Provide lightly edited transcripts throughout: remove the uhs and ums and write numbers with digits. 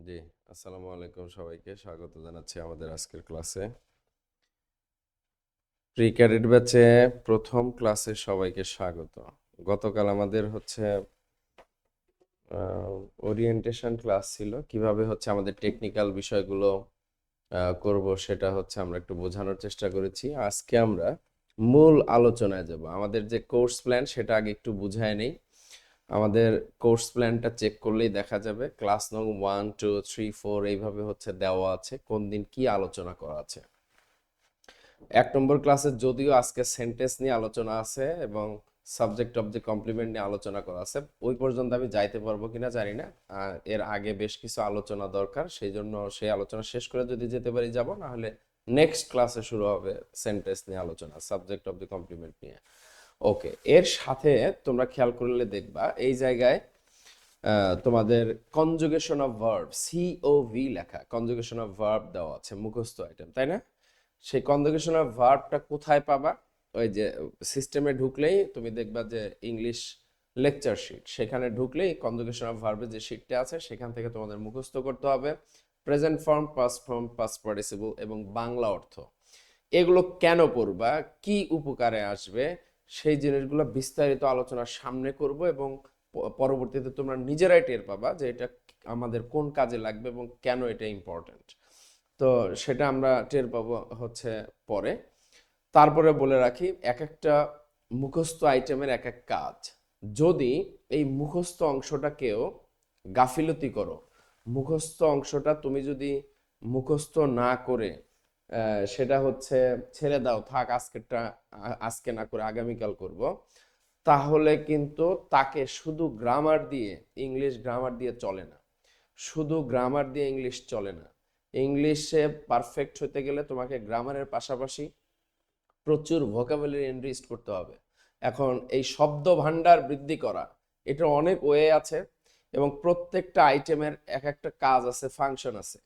জি, আসসালামু আলাইকুম, সবাইকে স্বাগত জানাচ্ছি আমাদের আজকের ক্লাসে। প্রি ক্যাডেট ব্যাচে প্রথম ক্লাসে সবাইকে স্বাগত। গতকাল আমাদের হচ্ছে ওরিয়েন্টেশন ক্লাস ছিল, কিভাবে হচ্ছে আমাদের টেকনিক্যাল বিষয়গুলো করব সেটা হচ্ছে আমরা একটু বোঝানোর চেষ্টা করেছি। আজকে আমরা মূল আলোচনায় যাব। আমাদের যে কোর্স প্ল্যান সেটা আগে একটু বুঝায় নেই। আমাদের কোর্স প্ল্যানটা চেক করলেই দেখা যাবে ক্লাস নং 1 2 3 4 এইভাবে হচ্ছে দেওয়া আছে কোন দিন কি আলোচনা করা আছে। 1 নম্বর ক্লাসে যদিও আজকে সেন্টেন্স নিয়ে আলোচনা আছে এবং সাবজেক্ট অবজেক্ট কমপ্লিমেন্ট নিয়ে আলোচনা করা আছে, ওই পর্যন্ত আমি যাইতে পারবো কিনা জানি না। এর আগে বেশ কিছু আলোচনা দরকার, সেই জন্য সেই আলোচনা শেষ করে যদি যেতে পারি যাব, না হলে নেক্সট ক্লাসে শুরু হবে সেন্টেন্স নিয়ে আলোচনা, সাবজেক্ট অব দ্য কমপ্লিমেন্ট নিয়ে। ওকে, এর সাথে তোমরা খেয়াল করলে দেখবা এই জায়গায় তোমাদের কনজুগেশন অফ ভার্ব সিওভি লেখা, কনজুগেশন অফ ভার্ব দেওয়া আছে, মুখস্থ আইটেম, তাই না? সেই কনজুগেশন অফ ভার্বটা কোথায় পাবা? ওই যে সিস্টেমে ঢুকলেই তুমি দেখবা যে ইংলিশ লেকচার শিট, সেখানে ঢুকলেই কনজুগেশন অফ ভার্বের যে শিটটা আছে সেখান থেকে তোমাদের মুখস্থ করতে হবে প্রেজেন্ট ফর্ম, পাস্ট পার্টিসিপল এবং বাংলা অর্থ। এগুলো কেন পড়বা, কি উপকারে আসবে, সেই জিনিসগুলো বিস্তারিত আলোচনার সামনে করব এবং পরবর্তীতে তোমরা নিজেরাই টের পাবা যে এটা আমাদের কোন কাজে লাগবে এবং কেন এটা ইম্পর্ট্যান্ট। তো সেটা আমরা টের পাবো হচ্ছে পরে। তারপরে বলে রাখি, এক একটা মুখস্থ আইটেমের এক এক কাজ। যদি এই মুখস্থ অংশটাকেও গাফিলতি করো, মুখস্থ অংশটা তুমি যদি মুখস্থ না করে সেটা হচ্ছে ছেড়ে দাও, থাক আজকেরটা আজকে না করে আগামীকাল করব, তাহলে কিন্তু তাকে শুধু গ্রামার দিয়ে, ইংলিশ গ্রামার দিয়ে চলে না। শুধু গ্রামার দিয়ে ইংলিশ চলে না। ইংলিশে পারফেক্ট হতে গেলে তোমাকে গ্রামারের পাশাপাশি প্রচুর ভোকাবুলারি এনরিচ করতে হবে। এখন এই শব্দ ভান্ডার বৃদ্ধি করা, এটা অনেক ওয়ে আছে এবং প্রত্যেকটা আইটেমের এক একটা কাজ আছে, ফাংশন আছে।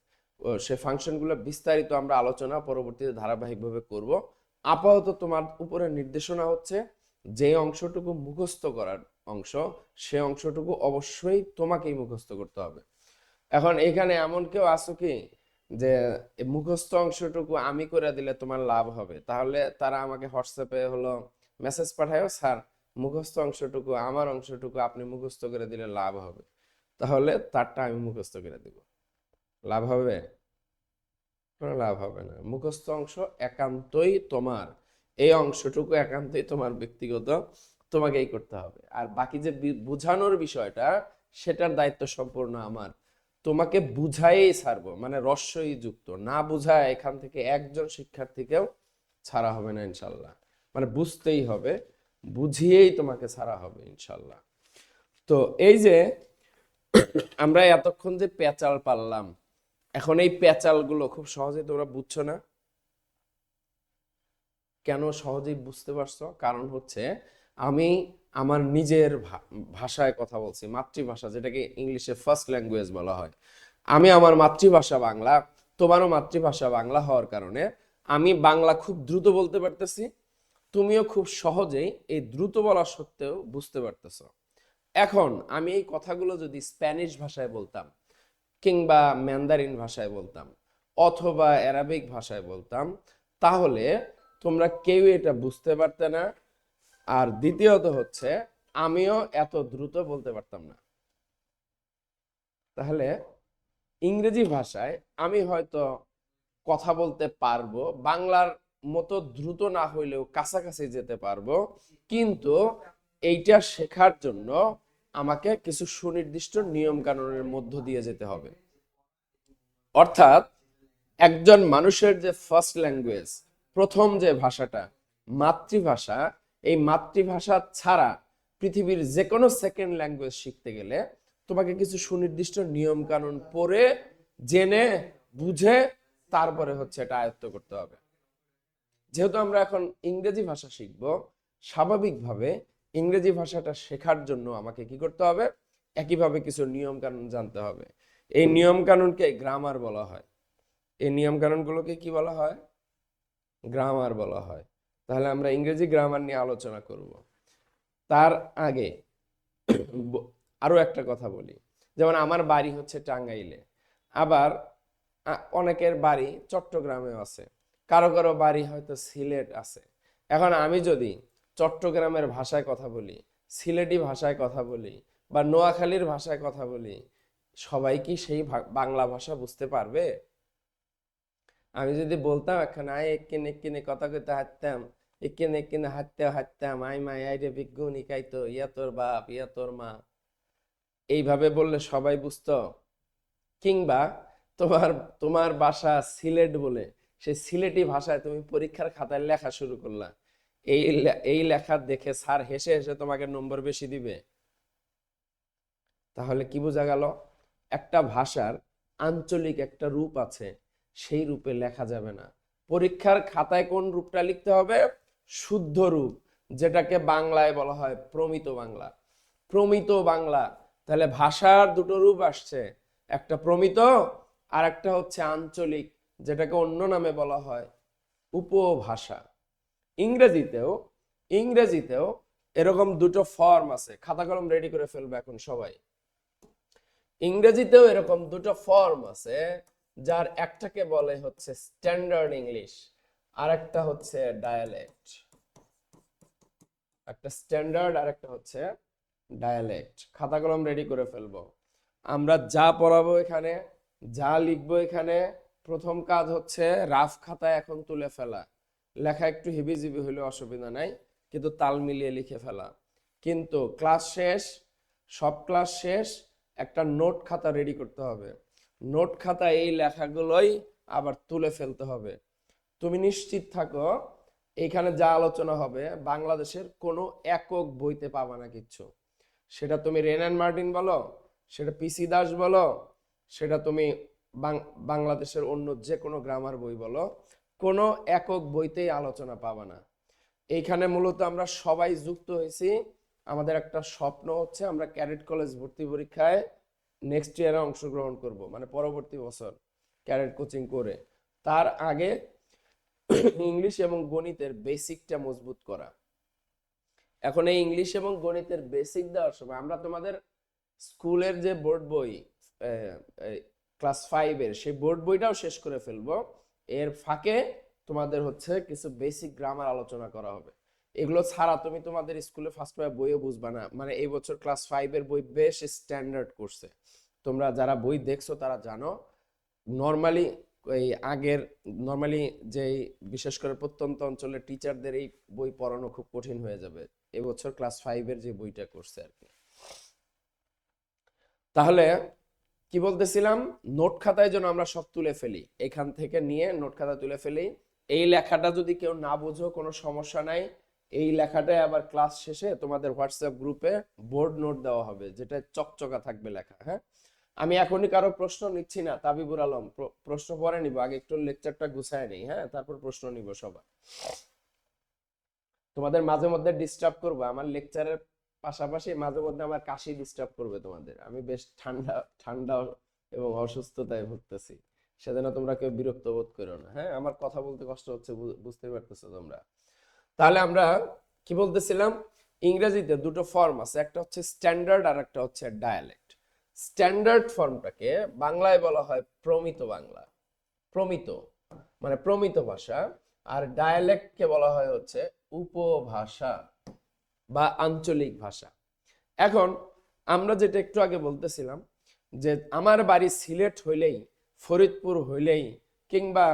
সে ফাংশনগুলো বিস্তারিত আমরা আলোচনা পরবর্তীতে ধারাবাহিকভাবে করব। আপাতত তোমার উপরে নির্দেশনা হচ্ছে যে অংশটুকু মুখস্থ করার অংশ, সে অংশটুকু অবশ্যই তোমাকেই মুখস্থ করতে হবে। এখন এখানে এমন কেউ আছো কি যে মুখস্থ অংশটুকু আমি করে দিলে তোমার লাভ হবে? তাহলে তারা আমাকে হোয়াটসঅ্যাপে হলো মেসেজ পাঠায়ও, স্যার মুখস্থ অংশটুকু, আমার অংশটুকু আপনি মুখস্থ করে দিলে লাভ হবে। তাহলে তারটা আমি মুখস্থ করে দিব, লাভ হবে? কোনো লাভ হবে না। মুখস্থ অংশ একান্তই তোমার, এই অংশটুকু একান্তই তোমার ব্যক্তিগত, তোমাকেই করতে হবে। আর বাকি যে বুঝানোর বিষয়টা, সেটার দায়িত্ব সম্পূর্ণ আমার। তোমাকে বুঝাইই ছাড়বো, মানে রস্যই যুক্ত, না বুঝায় এখান থেকে একজন শিক্ষার্থীকেও ছাড়া হবে না ইনশাল্লাহ। মানে বুঝতেই হবে, বুঝিয়েই তোমাকে ছাড়া হবে ইনশাল্লাহ। তো এই যে আমরা এতক্ষণ যে পেঁচাল পারলাম, এখন এই পেঁচালগুলো খুব সহজে তোমরা বুঝছো না। কেন সহজেই বুঝতে পারছো? কারণ হচ্ছে আমি আমার নিজের ভাষায় কথা বলছি, মাতৃভাষা, যেটাকে ইংলিশে ফার্স্ট ল্যাঙ্গুয়েজ বলা হয়। আমি আমার মাতৃভাষা বাংলা, তোমারও মাতৃভাষা বাংলা হওয়ার কারণে আমি বাংলা খুব দ্রুত বলতে পারতেছি, তুমিও খুব সহজেই এই দ্রুত বলা সত্ত্বেও বুঝতে পারতেছো। এখন আমি এই কথাগুলো যদি স্প্যানিশ ভাষায় বলতাম, কিংবা ম্যান্দারিন ভাষায় বলতাম, অথবা অ্যারাবিক ভাষায় বলতাম, তাহলে তোমরা কেউ এটা বুঝতে পারতে না। আর দ্বিতীয়ত হচ্ছে আমিও এত দ্রুত বলতে পারতাম না। তাহলে ইংরেজি ভাষায় আমি হয়তো কথা বলতে পারবো, বাংলার মতো দ্রুত না হইলেও কাছাকাছি যেতে পারবো, কিন্তু এইটা শেখার জন্য আমাকে কিছু সুনির্দিষ্ট নিয়ম কানুনের মধ্য দিয়ে যেতে হবে। অর্থাৎ একজন মানুষের যে ফার্স্ট ল্যাঙ্গুয়েজ, প্রথম যে ভাষাটা, মাতৃভাষা, এই মাতৃভাষা ছাড়া পৃথিবীর যে কোনো সেকেন্ড ল্যাঙ্গুয়েজ শিখতে গেলে তোমাকে কিছু সুনির্দিষ্ট নিয়ম কানুন পড়ে, জেনে, বুঝে তারপরে হচ্ছে এটা আয়ত্ত করতে হবে। যেহেতু আমরা এখন ইংরেজি ভাষা শিখব, স্বাভাবিকভাবে ইংরেজি ভাষাটা শেখার জন্য আমাকে কি করতে হবে? একইভাবে কিছু নিয়ম কানুন জানতে হবে। এই নিয়ম কানুনকে গ্রামার বলা হয়। এই নিয়ম কানুনগুলোকে কি বলা হয়? গ্রামার বলা হয়। তাহলে আমরা ইংরেজি গ্রামার নিয়ে আলোচনা করব। তার আগে আরো একটা কথা বলি। যেমন আমার বাড়ি হচ্ছে টাঙ্গাইলে, আবার অনেকের বাড়ি চট্টগ্রামেও আছে, কারো কারো বাড়ি হয়তো সিলেট আছে। এখন আমি যদি চট্টগ্রামের ভাষায় কথা বলি, সিলেটি ভাষায় কথা বলি, বা নোয়াখালীর ভাষায় কথা বলি, সবাই কি সেই বাংলা ভাষা বুঝতে পারবে? আমি যদি বলতাম এখন আয় এক্কিনে এক্কিনে কথা কইতে হাঁটতাম, এক্কিনে এক্কিনে হাঁটতে হাঁটতাম, আই মাই আই রে বিজ্ঞুন ইকাইতো, ইয়া তোর বাপ ইয়া তোর মা, এইভাবে বললে সবাই বুঝতো? কিংবা তোমার তোমার বাসা সিলেট বলে সেই সিলেটি ভাষায় তুমি পরীক্ষার খাতায় লেখা শুরু করলা, এই লেখা দেখে স্যার হেসে হেসে তোমাকে নম্বর বেশি দিবে? তাহলে কি বোঝা গেল? একটা ভাষার আঞ্চলিক একটা রূপ আছে, সেই রূপে লেখা যাবে না। পরীক্ষার খাতায় কোন রূপটা লিখতে হবে? শুদ্ধ রূপ, যেটাকে বাংলায় বলা হয় প্রমিত বাংলা। প্রমিত বাংলা। তাহলে ভাষার দুটো রূপ আসছে, একটা প্রমিত আর একটা হচ্ছে আঞ্চলিক, যেটাকে অন্য নামে বলা হয় উপভাষা। ইংরেজিতেও ইংরেজিতেও এরকম দুটো ফর্ম আছে, খাতা কলম রেডি করে ফেলবে এখন সবাই। ইংরেজিতেও এরকম দুটো ফর্ম আছে, যার একটাকে বলে হচ্ছে স্ট্যান্ডার্ড ইংলিশ, আর একটা হচ্ছে ডায়ালেক্ট। একটা স্ট্যান্ডার্ড আর একটা হচ্ছে ডায়ালেক্ট। খাতা কলম রেডি করে ফেলবো। আমরা যা পড়াবো এখানে, যা লিখবো এখানে, প্রথম কাজ হচ্ছে রাফ খাতায় এখন তুলে ফেলা। লেখা একটু হিবিজিবি হলে অসুবিধা নাই, কিন্তু তাল মিলিয়ে লিখে ফেলা। কিন্তু ক্লাস শেষ, সব ক্লাস শেষ, একটা নোট খাতা রেডি করতে হবে। নোট খাতা এই লেখাগুলোই আবার তুলে ফেলতে হবে। তুমি নিশ্চিত থাকো, এইখানে যা আলোচনা হবে বাংলাদেশের কোনো একক বইতে পাবা না কিচ্ছু। সেটা তুমি রেন অ্যান্ড মার্টিন বলো, সেটা পিসি দাস বলো, সেটা তুমি বাংলাদেশের অন্য যে কোনো গ্রামার বই বলো, কোনো একক বইতেই আলোচনা পাবা না। এইখানে মূলত আমরা সবাই যুক্ত হয়েছি, আমাদের একটা স্বপ্ন হচ্ছে আমরা ক্যাডেট কলেজ ভর্তি পরীক্ষায় নেক্সট ইয়ারে অংশগ্রহণ করব, মানে পরবর্তী বছর ক্যাডেট কোচিং করে। তার আগে ইংলিশ এবং গণিতের বেসিকটা মজবুত করা। এখন এই ইংলিশ এবং গণিতের বেসিক দেওয়ার সময় আমরা তোমাদের স্কুলের যে বোর্ড বই ক্লাস 5-এর, সেই বোর্ড বইটাও শেষ করে ফেলবো। এর ফাঁকে তোমাদের হচ্ছে কিছু বেসিক গ্রামার আলোচনা করা হবে। এগুলো ছাড়া তুমি তোমাদের স্কুলে ফার্স্ট বইও বুঝবা না। মানে এই বছর ক্লাস 5-এর বই বেশ স্ট্যান্ডার্ড করছে, তোমরা যারা বই দেখছো তারা জানো। নর্মালি এই আগের নর্মালি যেই বিশেষ করে প্রত্যন্ত অঞ্চলের টিচারদের এই বই পড়ানো খুব কঠিন হয়ে যাবে এবছর ক্লাস 5-এর যে বইটা করছে আর কি। তাহলে কি বলতেছিলাম, নোট খাতায় যেন আমরা সব তুলে ফেলি, এখান থেকে নিয়ে নোট খাতা তুলে ফেলি। এই লেখাটা যদি কেউ না বোঝো কোনো সমস্যা নাই, এই লেখাটাই আবার ক্লাস শেষে তোমাদের হোয়াটসঅ্যাপ গ্রুপে বোর্ড নোট দেওয়া হবে, যেটা চকচকা থাকবে লেখা। হ্যাঁ, আমি এখনই কারো প্রশ্ন নিচ্ছি না, তাবিবুর আলম, প্রশ্ন পরে নিব, আগে একটু লেকচারটা গুছায় নেই, হ্যাঁ, তারপর প্রশ্ন নিব সবার। তোমাদের মাঝে মধ্যে ডিস্টার্ব করবো, আমার লেকচারের পাশাপাশি মাঝে মধ্যে আমার কাশি ডিস্টার্ব করবে তোমাদের। আমি বেশ ঠান্ডা ঠান্ডা এবং অসুস্থতায় ভুগতেছি, সেজন্য তোমরা কেউ বিরক্ত বোধ করো না। হ্যাঁ, আমার কথা বলতে কষ্ট হচ্ছে, বুঝতে পারতেছো তোমরা? তাহলে আমরা কি বলতেছিলাম, ইংরেজিতে দুটো ফর্ম আছে, একটা হচ্ছে স্ট্যান্ডার্ড আর একটা হচ্ছে ডায়ালেক্ট। স্ট্যান্ডার্ড ফর্মটাকে বাংলায় বলা হয় প্রমিত বাংলা, প্রমিত মানে প্রমিত ভাষা। আর ডায়ালেক্টকে বলা হয় হচ্ছে উপভাষা বা আঞ্চলিক ভাষা। এখন আমরা যেটা একটু আগে বলতেছিলাম, যে আমার বাড়ি সিলেট হইলেই, ফরিদপুর হইলেই, কিংবা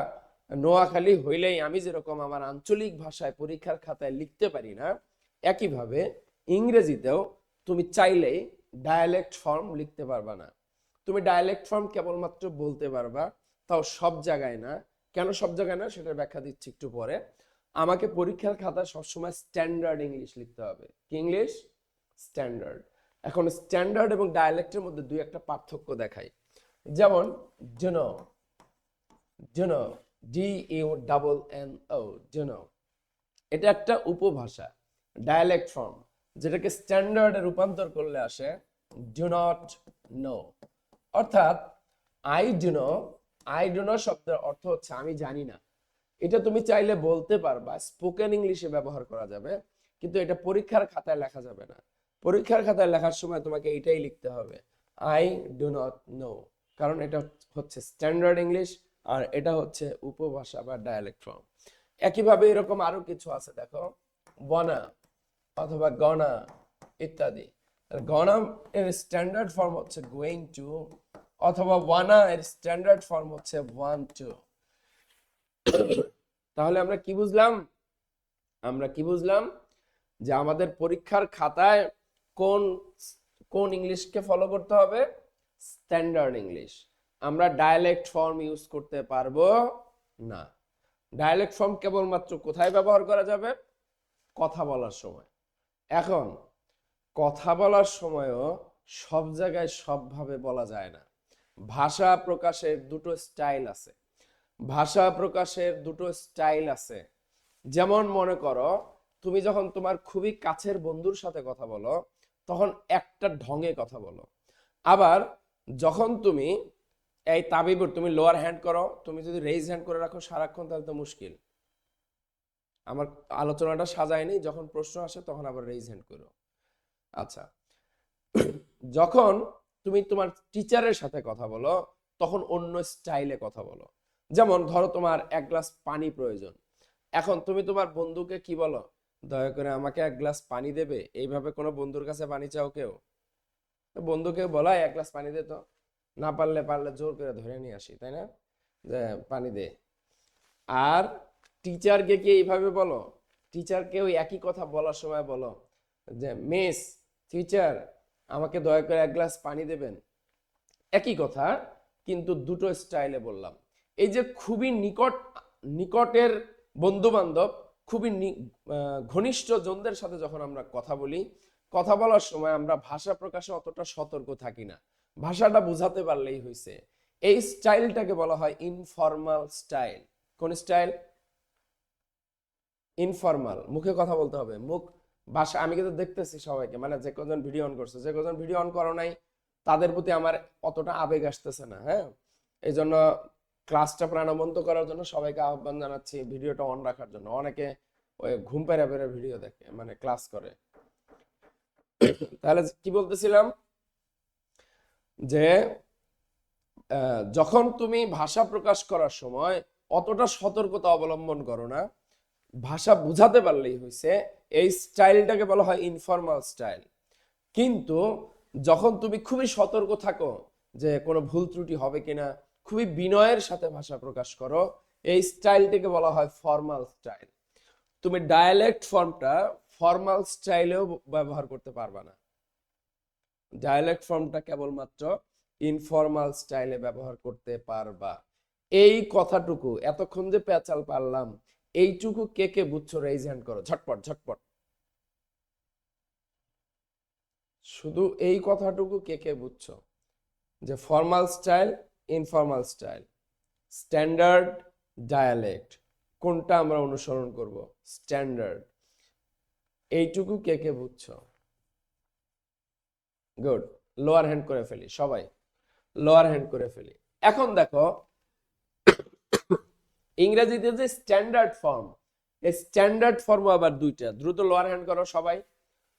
নোয়াখালী হইলেই আমি যেরকম আমার আঞ্চলিক ভাষায় পরীক্ষার খাতায় লিখতে পারি না, একইভাবে ইংরেজিতেও তুমি চাইলেই ডায়ালেক্ট ফর্ম লিখতে পারবা না। তুমি ডায়ালেক্ট ফর্ম কেবলমাত্র বলতে পারবা, তাও সব জায়গায় না। কেন সব জায়গায় না সেটার ব্যাখ্যা দিচ্ছি একটু পরে। আমাকে পরীক্ষার খাতায় সবসময় স্ট্যান্ডার্ড ইংলিশ লিখতে হবে। কি ইংলিশ? স্ট্যান্ডার্ড। এখন স্ট্যান্ডার্ড এবং ডায়ালেক্টের মধ্যে দুই একটা পার্থক্য দেখাই। যেমন জুনো, জুনো, DUNNO, জুনো, এটা একটা উপভাষা, ডায়ালেক্ট ফর্ম, যেটাকে স্ট্যান্ডার্ডে রূপান্তর করলে আসে ডু নট নো। অর্থাৎ আই ডু নো শব্দের অর্থ হচ্ছে আমি জানি না। এটা তুমি চাইলে বলতে পারবা, স্পোকেন ইংলিশে ব্যবহার করা যাবে, কিন্তু এটা পরীক্ষার খাতায় লেখা যাবে না। পরীক্ষার খাতায় লেখার সময় তোমাকে এটাই লিখতে হবে, আই ডু নট নো। কারণ এটা হচ্ছে স্ট্যান্ডার্ড ইংলিশ আর এটা হচ্ছে উপভাষা বা ডায়ালেক্ট ফর্ম। একইভাবে এরকম আরো কিছু আছে, দেখো বনা অথবা গনা ইত্যাদি। গনা এর স্ট্যান্ডার্ড ফর্ম হচ্ছে গোয়িং টু, অথবা ওয়ানা এর স্ট্যান্ডার্ড ফর্ম হচ্ছে ওয়ান টু। তাহলে আমরা কি বুঝলাম? আমরা কি বুঝলাম যে আমাদের পরীক্ষার খাতায় কোন কোন ইংলিশকে ফলো করতে হবে? Standard English. আমরা ডায়ালেক্ট ফর্ম ইউজ করতে পারবো না। ডায়ালেক্ট ফর্ম কেবলমাত্র কোথায় ব্যবহার করা যাবে? কথা বলার সময়। এখন কথা বলার সময়ও সব জায়গায় সবভাবে বলা যায় না। ভাষা প্রকাশের দুটো স্টাইল আছে। ভাষা প্রকাশের দুটো স্টাইল আছে। যেমন মনে করো, তুমি যখন তোমার খুবই কাছের বন্ধুর সাথে কথা বলো তখন একটা ঢঙে কথা বলো। আবার যখন তুমি এই তাবিবুর তুমি লোয়ার হ্যান্ড করো, তুমি যদি রেইজ হ্যান্ড করে রাখো সারাক্ষণ তাহলে তো মুশকিল। আমার আলোচনাটা সাজায়নি, যখন প্রশ্ন আসে তখন আবার রেইজ হ্যান্ড করো। আচ্ছা, যখন তুমি তোমার টিচারের সাথে কথা বলো তখন অন্য স্টাইলে কথা বলো। যেমন ধরো তোমার এক গ্লাস পানি প্রয়োজন, এখন তুমি তোমার বন্ধুকে কি বলো? দয়া করে আমাকে এক গ্লাস পানি দেবে। এইভাবে কোনো বন্ধুর কাছে পানি চাও কেউ? বন্ধুকে বলা এক গ্লাস পানি দে তো, না পারলে পারলে জোর করে ধরে নিয়ে আসি, তাই না? যে পানি দে। আর টিচারকে কি এইভাবে বলো? টিচারকে ওই একই কথা বলার সময় বলো যে মিস, টিচার আমাকে দয়া করে এক গ্লাস পানি দেবেন। একই কথা কিন্তু দুটো স্টাইলে বললাম। এই যে খুবই নিকটের বন্ধু বান্ধব, খুবই ঘনিষ্ঠ জনদের সাথে যখন আমরা কথা বলি, কথা বলার সময় আমরা ভাষা প্রকাশে অতটা সতর্ক থাকি না, ভাষাটা বুঝাতে পারলেই হয়েছে। এই স্টাইলটাকে বলা হয় ইনফর্মাল স্টাইল। কোন স্টাইল? ইনফর্মাল। মুখে কথা বলতে হবে, মুখ ভাষা। আমি কিন্তু দেখতেছি সবাইকে, মানে যে কজন ভিডিও অন করছে, যে কজন ভিডিও অন করো নাই তাদের প্রতি আমার অতটা আবেগ আসতেছে না। হ্যাঁ, এই জন্য ক্লাসটা প্রাণবন্ত করার জন্য সবাইকে আহ্বান জানাচ্ছি ভিডিওটা অন রাখার জন্য। অনেকে ওই ঘুম পেরে পেরে ভিডিও দেখে, মানে ক্লাস করে। তাহলে কি বলতেছিলাম যে যখন তুমি ভাষা প্রকাশ করার সময় অতটা সতর্কতা অবলম্বন করো না, ভাষা বুঝাতে পারলেই হয়েছে। এই স্টাইলটাকে বলা হয় ইনফর্মাল স্টাইল। কিন্তু যখন তুমি খুবই সতর্ক থাকো যে কোনো ভুল ত্রুটি হবে কিনা, খুবই বিনয়ের সাথে ভাষা প্রকাশ করো, এই স্টাইলটাকে বলা হয় ফর্মাল স্টাইল। তুমি ডায়ালেক্ট ফর্মটা ফর্মাল স্টাইলেও ব্যবহার করতে পারবা না। ডায়ালেক্ট ফর্মটা কেবলমাত্র ইনফর্মাল স্টাইলে ব্যবহার করতে পারবা। এই কথাটুকু এতক্ষণ যে পেঁচাল পারলাম, এইটুকু কে কে বুঝছো? রেইজ হ্যান্ড করো, ঝটপট ঝটপট। শুধু এই কথাটুকু কে কে বুঝছো যে formal style, informal style, standard, dialect, কোনটা আমরা অনুসরণ করব? স্ট্যান্ডার্ড। এইটুকু কে কে বুঝছো? গুড। লোয়ার হ্যান্ড করে ফেলি সবাই, লোয়ার হ্যান্ড করে ফেলি। এখন দেখো ইংরেজিতে যে স্ট্যান্ডার্ড ফর্ম, এই স্ট্যান্ডার্ড ফর্ম আবার দুইটা। দ্রুত লোয়ার হ্যান্ড করো সবাই,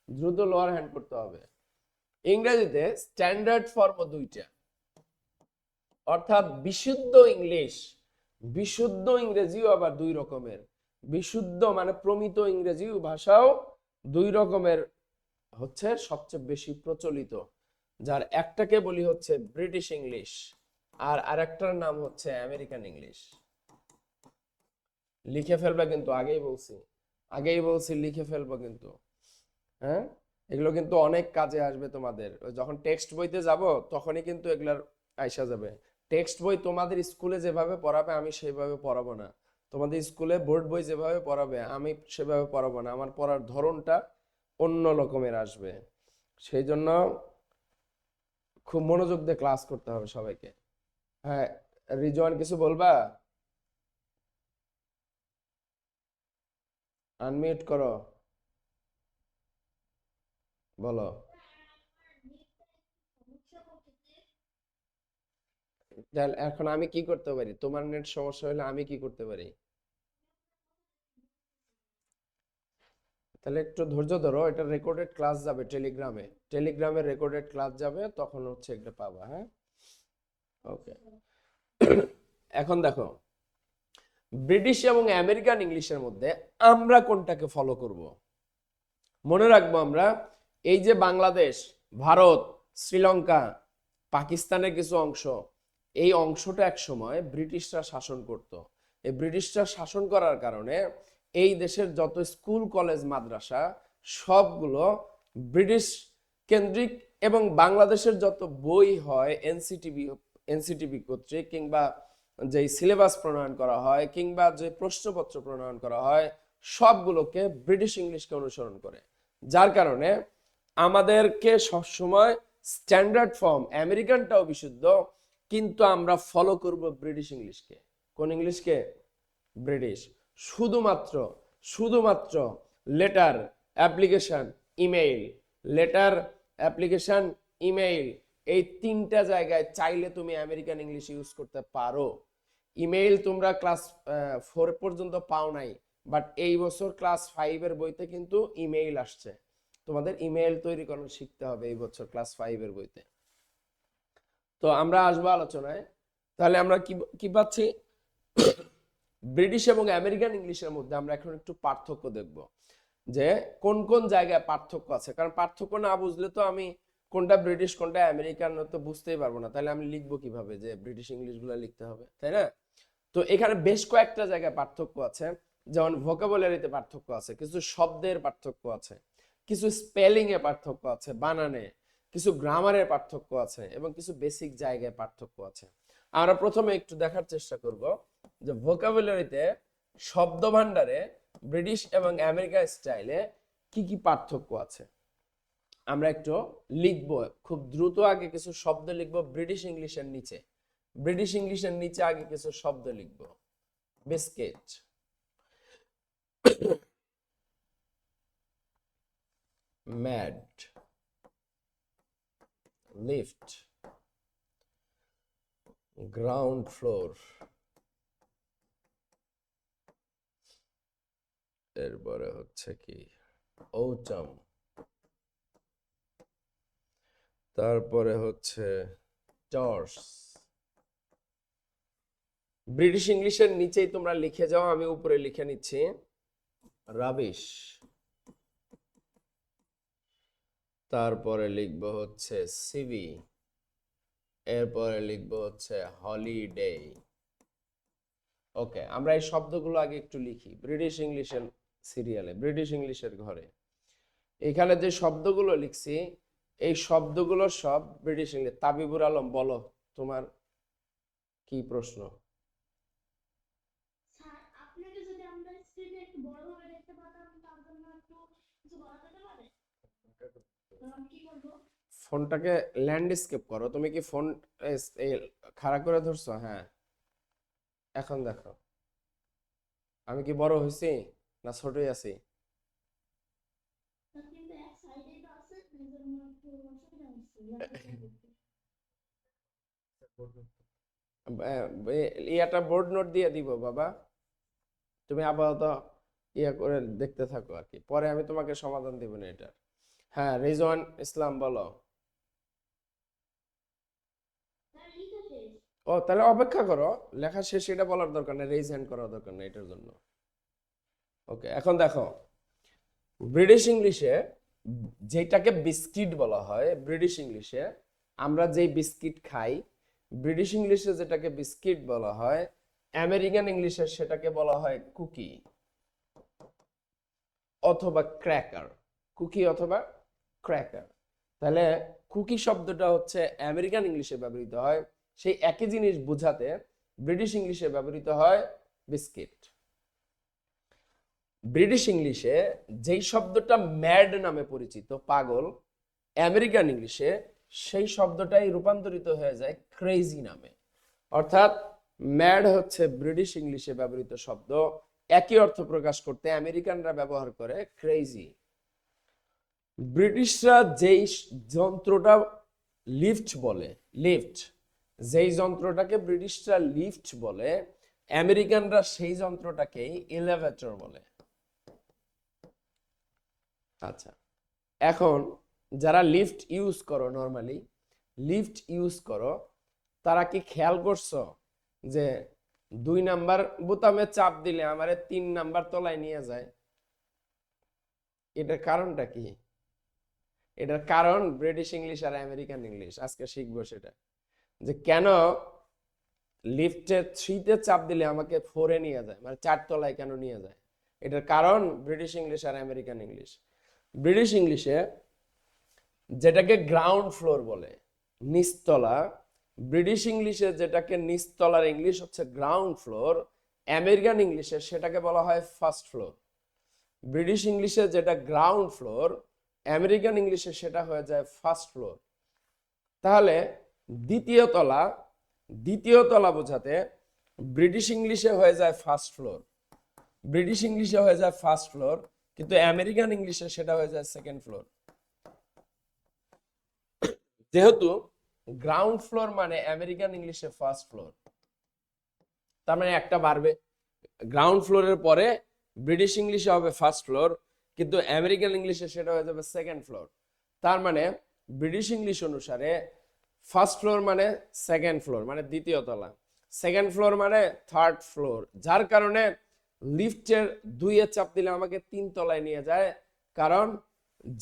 দ্রুত লোয়ার হ্যান্ড করতে হবে। ইংরেজিতে স্ট্যান্ডার্ড ফর্ম দুইটা, অর্থাৎ বিশুদ্ধ ইংলিশ। বিশুদ্ধ ইংরেজিও আবার দুই রকমের। বিশুদ্ধ মানে প্রমিত ইংরেজি ভাষাও দুই রকমের হচ্ছে সবচেয়ে বেশি প্রচলিত, যার একটাকে বলি হচ্ছে ব্রিটিশ ইংলিশ, আর আরেকটার নাম হচ্ছে আমেরিকান ইংলিশ। লিখে ফেলবে কিন্তু, আগেই বলছি, আগেই বলছি লিখে ফেলবো কিন্তু। হ্যাঁ, এগুলো কিন্তু অনেক কাজে আসবে তোমাদের। যখন টেক্সট বইতে যাব তখনই কিন্তু এগুলার আইসা যাবে। টেক্সট বই তোমাদের স্কুলে যেভাবে পড়াবে আমি সেভাবে পড়াবো না। তোমাদের স্কুলে বোর্ড বই যেভাবে পড়াবে আমি সেভাবে পড়াবো না। আমার পড়ার ধরনটা অন্য রকমের আসবে। সেই জন্য খুব মনোযোগ দিয়ে ক্লাস করতে হবে সবাইকে। হ্যাঁ, রিজওয়ান কিছু বলবা? আনমিউট করো, বলো। তাহলে এখন আমি কি করতে পারি? তোমার নেট সমস্যা হলে আমি কি করতে পারি? তাহলে একটু ধৈর্য ধরো, এটা রেকর্ডেড ক্লাস যাবে টেলিগ্রামে, টেলিগ্রামে রেকর্ডেড ক্লাস যাবে, তখন হচ্ছে এটা পাবা। হ্যাঁ, ওকে, এখন দেখো ব্রিটিশ এবং আমেরিকান ইংলিশের মধ্যে আমরা কোনটাকে ফলো করব? মনে রাখবো আমরা এই যে বাংলাদেশ, ভারত, শ্রীলঙ্কা, পাকিস্তানের কিছু অংশ, এই অংশটা এক সময় ব্রিটিশরা শাসন করত। এই ব্রিটিশরা শাসন করার কারণে এই দেশের যত স্কুল কলেজ মাদ্রাসা সবগুলো ব্রিটিশ কেন্দ্রিক, এবং বাংলাদেশের যত বই হয় এনসিটিভি কর্তৃক, কিংবা যে সিলেবাস প্রণয়ন করা হয়, কিংবা যে প্রশ্নপত্র প্রণয়ন করা হয়, সবগুলোকে ব্রিটিশ ইংলিশকে অনুসরণ করে। যার কারণে আমাদেরকে সবসময় স্ট্যান্ডার্ড ফর্ম আমেরিকানটাও বিশুদ্ধ, কিন্তু আমরা ফলো করব ব্রিটিশ ইংলিশকে। কোন ইংলিশকে? ব্রিটিশ। শুধুমাত্র শুধুমাত্র letter, application, email, letter, application, email, এই তিনটা জায়গায় চাইলে তুমি আমেরিকান ইংলিশ ইউজ করতে পারো। ইমেইল তোমরা ক্লাস 4 পর্যন্ত পাও নাই, বাট এই বছর ক্লাস 5 এর বইতে কিন্তু ইমেইল আসছে। তোমাদের ইমেইল তৈরি করা শিখতে হবে এই বছর ক্লাস 5 এর বইতে। তো আমরা আসবো আলোচনায়। তাহলে আমরা কি কি পাচ্ছি? ব্রিটিশ এবং আমেরিকান ইংলিশের মধ্যে আমরা এখন একটু পার্থক্য দেখব, যে কোন কোন জায়গায় পার্থক্য আছে। কারণ পার্থক্য না বুঝলে তো আমি কোনটা ব্রিটিশ কোনটা আমেরিকান তো বুঝতেই পারবো না। তাহলে আমি লিখবো কিভাবে যে ব্রিটিশ ইংলিশ গুলো লিখতে হবে, তাই না? তো এখানে বেশ কয়েকটা জায়গায় পার্থক্য আছে। যেমন ভোকাবুলারিতে পার্থক্য আছে, কিছু শব্দের পার্থক্য আছে, কিছু স্পেলিং এ পার্থক্য আছে, বানানে, কিছু গ্রামারের পার্থক্য আছে, এবং কিছু বেসিক জায়গায় পার্থক্য আছে। আমরা প্রথমে একটু দেখার চেষ্টা করব যে ভোকাবুলারিতে, শব্দ ভান্ডারে ব্রিটিশ এবং আমেরিকান স্টাইলে কি কি পার্থক্য আছে। আমরা একটু লিখব খুব দ্রুত। আগে কিছু শব্দ লিখব ব্রিটিশ ইংলিশের নিচে। ব্রিটিশ ইংলিশের নিচে আগে কিছু শব্দ লিখব। Biscuit, mad, lift, ground floor, এরপরে হচ্ছে কি ওটাম, তারপরে হচ্ছে টর্চ। ব্রিটিশ ইংলিশের নিচেই তোমরা লিখে যাও, আমি উপরে লিখে নিচ্ছি রাবিশ। তারপরে লিখবো হচ্ছে সিভি, এরপরে লিখবো হচ্ছে হলিডে। ওকে, আমরা এই শব্দগুলো আগে একটু লিখি ব্রিটিশ ইংলিশের সিরিয়ালে, ব্রিটিশ ইংলিশের ঘরে। এখানে যে শব্দগুলো লিখছি এই শব্দগুলো সব ব্রিটিশ ইংলিশ। তাবিবুর আলম, বলো তোমার কি প্রশ্ন? স্যার, আপনাকে যদি আমরা স্ক্রিনে একটু বড়ভাবে দেখতে পেতাম, তার জন্য একটু কিছু বলা যেতে পারে? তো আমি কি করবো? ফোনটাকে ল্যান্ডস্কেপ করো। তুমি কি ফোন খাড়া করে ধরছো? হ্যাঁ, এখন দেখো আমি কি বড় হয়েছি না ছোটই আছি? স্যার, কিন্তু এক সাইডে তো আছে, এই জন্য একটু অসুবিধা হচ্ছে লেখাপড়া করতে। ইয়াটা বোর্ড নোট দিয়ে দিব বাবা, তুমি আপাতত ইয়া করে দেখতে থাকো আর কি, পরে আমি তোমাকে সমাধান দিব না এটা। হ্যাঁ, রিজওয়ান ইসলাম বলো। স্যার, লিখে শেষ। ও, তাহলে অপেক্ষা করো, লেখা শেষ এটা বলার দরকার নেই, রেইজ হ্যান্ড করার দরকার নেই এটার জন্য। ওকে, এখন দেখো ব্রিটিশ ইংলিশে যেটাকে বিস্কিট বলা হয়, ব্রিটিশ ইংলিশে আমরা যেই বিস্কিট খাই, ব্রিটিশ ইংলিশে যেটাকে বিস্কিট বলা হয়, আমেরিকান ইংলিশে সেটাকে বলা হয় কুকি অথবা ক্র্যাকার। কুকি অথবা ক্র্যাকার। তাহলে কুকি শব্দটা হচ্ছে আমেরিকান ইংলিশে ব্যবহৃত হয়, সেই একই জিনিস বোঝাতে ব্রিটিশ ইংলিশে ব্যবহৃত হয় বিস্কিট। ব্রিটিশ ইংলিশে যেই শব্দটা ম্যাড নামে পরিচিত, পাগল, আমেরিকান ইংলিশে সেই শব্দটাই রূপান্তরিত হয়ে যায় ক্রেজি নামে। অর্থাৎ ম্যাড হচ্ছে ব্রিটিশ ইংলিশে ব্যবহৃত শব্দ, একই অর্থ প্রকাশ করতে আমেরিকানরা ব্যবহার করে ক্রেজি। ব্রিটিশরা যেই যন্ত্রটা লিফট বলে, লিফট, যেই যন্ত্রটাকে ব্রিটিশরা লিফট বলে, আমেরিকানরা সেই যন্ত্রটাকেই এলিভেটর বলে। আচ্ছা, এখন যারা লিফট ইউজ করো, নর্মালি লিফট ইউজ করো, তারা কি খেয়াল করছো যে 2 নাম্বার বোতামে চাপ দিলে আমারে 3 নাম্বার তলায় নিয়ে যায়? এটার কারণটা কি? এটার কারণ ব্রিটিশ ইংলিশ আর আমেরিকান ইংলিশ। আজকে শিখবো সেটা, যে কেন লিফটে 3-তে চাপ দিলে আমাকে 4-এ নিয়ে যায়, মানে 4 তলায় কেন নিয়ে যায়। এটার কারণ ব্রিটিশ ইংলিশ আর আমেরিকান ইংলিশ। ব্রিটিশ ইংলিশে যেটাকে গ্রাউন্ড ফ্লোর বলে, নিচতলা, ব্রিটিশ ইংলিশে যেটাকে নিচতলার ইংলিশ হচ্ছে গ্রাউন্ড ফ্লোর, আমেরিকান ইংলিশে সেটাকে বলা হয় ফার্স্ট ফ্লোর। ব্রিটিশ ইংলিশে যেটা গ্রাউন্ড ফ্লোর, আমেরিকান ইংলিশে সেটা হয়ে যায় ফার্স্ট ফ্লোর। তাহলে দ্বিতীয় তলা বোঝাতে ব্রিটিশ ইংলিশে হয়ে যায় ফার্স্ট ফ্লোর, ব্রিটিশ ইংলিশে হয়ে যায় ফার্স্ট ফ্লোর, কিন্তু আমেরিকান ইংলিশে সেটা হয়ে যায় সেকেন্ড ফ্লোর। যেহেতু গ্রাউন্ড ফ্লোর মানে আমেরিকান ইংলিশে ফার্স্ট ফ্লোর, তার মানে একটা বাড়বে। গ্রাউন্ড ফ্লোরের পরে ব্রিটিশ ইংলিশে হবে ফার্স্ট ফ্লোর, কিন্তু আমেরিকান ইংলিশে সেটা হয়ে যাবে সেকেন্ড ফ্লোর। তার মানে ব্রিটিশ ইংলিশ অনুসারে ফার্স্ট ফ্লোর মানে সেকেন্ড ফ্লোর, মানে দ্বিতীয় তলা, সেকেন্ড ফ্লোর মানে থার্ড ফ্লোর, যার কারণে লিফটের 2-এ চাপ দিলে আমাকে 3 তলায় নিয়ে যায়, কারণ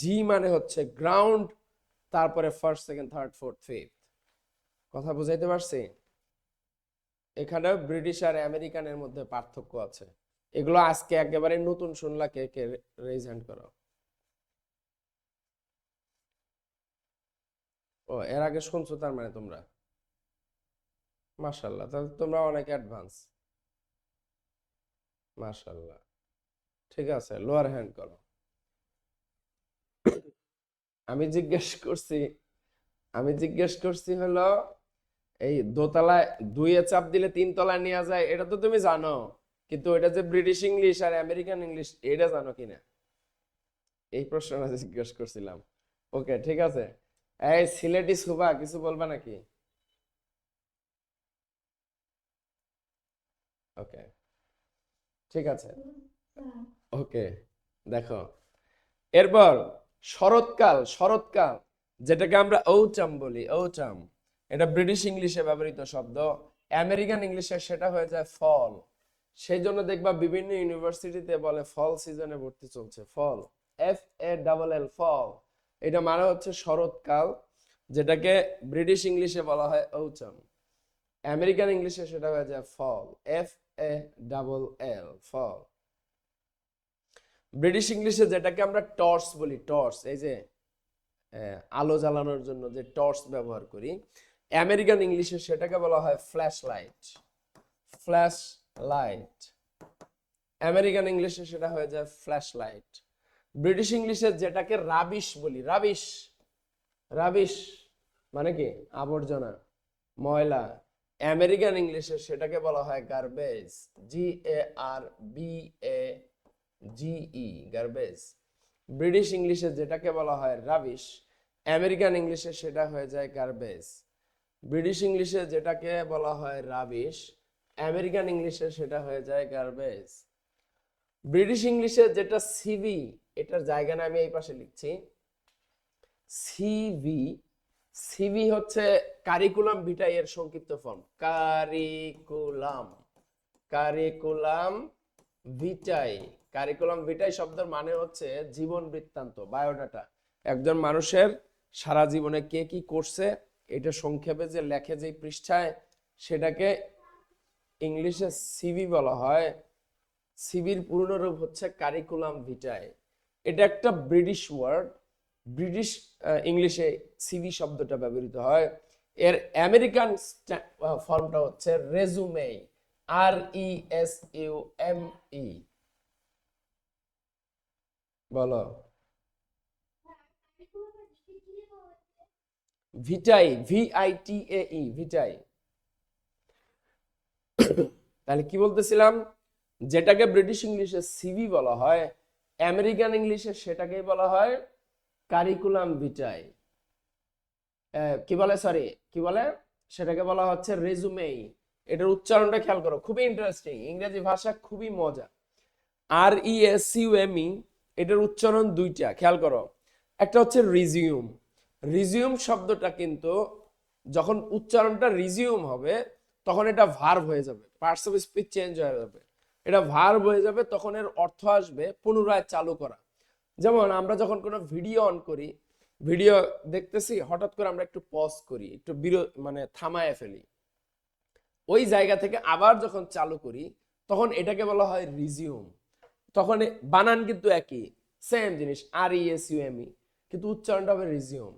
জি মানে হচ্ছে গ্রাউন্ড, তারপরে first, second, third, fourth, fifth. কথা বুঝাইতে পারছি? এখানে ব্রিটিশ আর আমেরিকানের মধ্যে পার্থক্য আছে। এগুলো আজকে একেবারে নতুন শুনলা, কে কে রেজ হ্যান্ড করো। ও, এর আগে শুনছো তার মানে তোমরা? মাশাআল্লাহ, তাহলে তোমরা অনেক অ্যাডভান্স। মাশাআল্লাহ, ঠিক আছে, লোয়ার হ্যান্ড করো। আমি জিজ্ঞেস করছি হলো এই দোতলায় 2-এ চাপ দিলে 3 তলায় নিয়ে যায়, এটা তো তুমি জানো, কিন্তু এটা যে ব্রিটিশ ইংলিশ আর আমেরিকান ইংলিশ এটা জানো কিনা, এই প্রশ্নটা জিজ্ঞেস করছিলাম। ওকে, ঠিক আছে। এই সিলেটি সুবা, কিছু বলবা নাকি? ওকে, ঠিক আছে, ওকে। দেখো, এরপর শরৎকাল যেটাকে আমরা ঔটাম বলি, ঔটাম, এটা ব্রিটিশ ইংলিশে ব্যবহৃত শব্দ, আমেরিকান ইংলিশে সেটা হয়ে যায় ফল। সেই জন্য দেখবা বিভিন্ন ইউনিভার্সিটিতে বলে ফল সিজনে ভর্তি চলছে, ফল, FALL, ফল। এটা মানে হচ্ছে শরৎকাল, যেটাকে ব্রিটিশ ইংলিশে বলা হয় ঔটাম, আমেরিকান ইংলিশে সেটা হয়ে যায় ফল, FALL, ফল। ব্রিটিশ ইংলিশে যেটাকে আমরা টর্চ বলি, টর্চ, এই যে আলো জ্বালানোর জন্য যে টর্চ ব্যবহার করি, আমেরিকান ইংলিশে সেটাকে বলা হয় flash light, flash light. American ইংলিশে সেটা হয়ে যায় ফ্ল্যাশ লাইট। ব্রিটিশ ইংলিশে যেটাকে রাবিশ বলি, রাবিশ, রাবিশ মানে কি আবর্জনা, ময়লা, আমেরিকান ইংলিশে সেটাকে বলা হয় গার্বেজ, GARBAGE, গার্বেজ। ব্রিটিশ ইংলিশে যেটাকে বলা হয় রাবিশ, আমেরিকান ইংলিশে সেটা হয়ে যায় গার্বেজ। ব্রিটিশ ইংলিশে যেটাকে বলা হয় রাবিশ, আমেরিকান ইংলিশে সেটা হয়ে যায় গার্বেজ। ব্রিটিশ ইংলিশে যেটা সিভি, এটার জায়গা না আমি এই পাশে লিখছি, সিভি, সিভি হচ্ছে কারিকুলাম ভিটাই এর সংক্ষিপ্ত ফর্ম, কারিকুলাম ভিটাই। কারিকুলাম ভিটাই শব্দের মানে হচ্ছে জীবন বৃত্তান্ত, বায়োডাটা। একজন মানুষের সারা জীবনে কে কি করছে এটা সংক্ষেপে যে লেখে যে পৃষ্ঠায়, সেটাকে ইংলিশে সিভি বলা হয়। সিভির পূর্ণ রূপ হচ্ছে কারিকুলাম ভিটাই। এটা একটা ব্রিটিশ ওয়ার্ড, ব্রিটিশ ইংলিশে সিভি শব্দটা ব্যবহৃত হয়। এর আমেরিকান ফর্মটা হচ্ছে রেজুমে, RESUME। বলো। ভিটাই, VITAE, ভিটাই। তাহলে কি বলতেছিলাম, যেটাকে ব্রিটিশ ইংলিশে সিভি বলা হয়, আমেরিকান ইংলিশে সেটাকেই বলা হয় কারিকুলাম ভিটাই। কি বলে, সরি, কি বলে, সেটাকে বলা হচ্ছে রেজুমেই। এটার উচ্চারণটা খেয়াল করো, খুবই ইন্টারেস্টিং, ইংরেজি ভাষা খুবই মজা। RESUME, এটার উচ্চারণ দুইটা, খেয়াল করো। একটা হচ্ছে রিজিউম, রিজিউম শব্দটা কিন্তু যখন উচ্চারণটা রিজিউম হবে তখন এটা ভার্ব হয়ে যাবে, পার্টস অফ স্পিচ চেঞ্জ হয়ে যাবে, এটা ভার্ব হয়ে যাবে, তখন এর অর্থ আসবে পুনরায় চালু করা। যেমন আমরা যখন কোনো ভিডিও অন করি, ভিডিও দেখতেছি, হঠাৎ করে আমরা একটু পজ করি, একটু মানে থামায় ফেলি, ওই জায়গা থেকে আবার যখন চালু করি তখন এটাকে বলা হয় রিজিউম। তখন বানান কিন্তু একই, সেম জিনিস, RESUME, কিন্তু উচ্চারণটা হবে রিজিউম।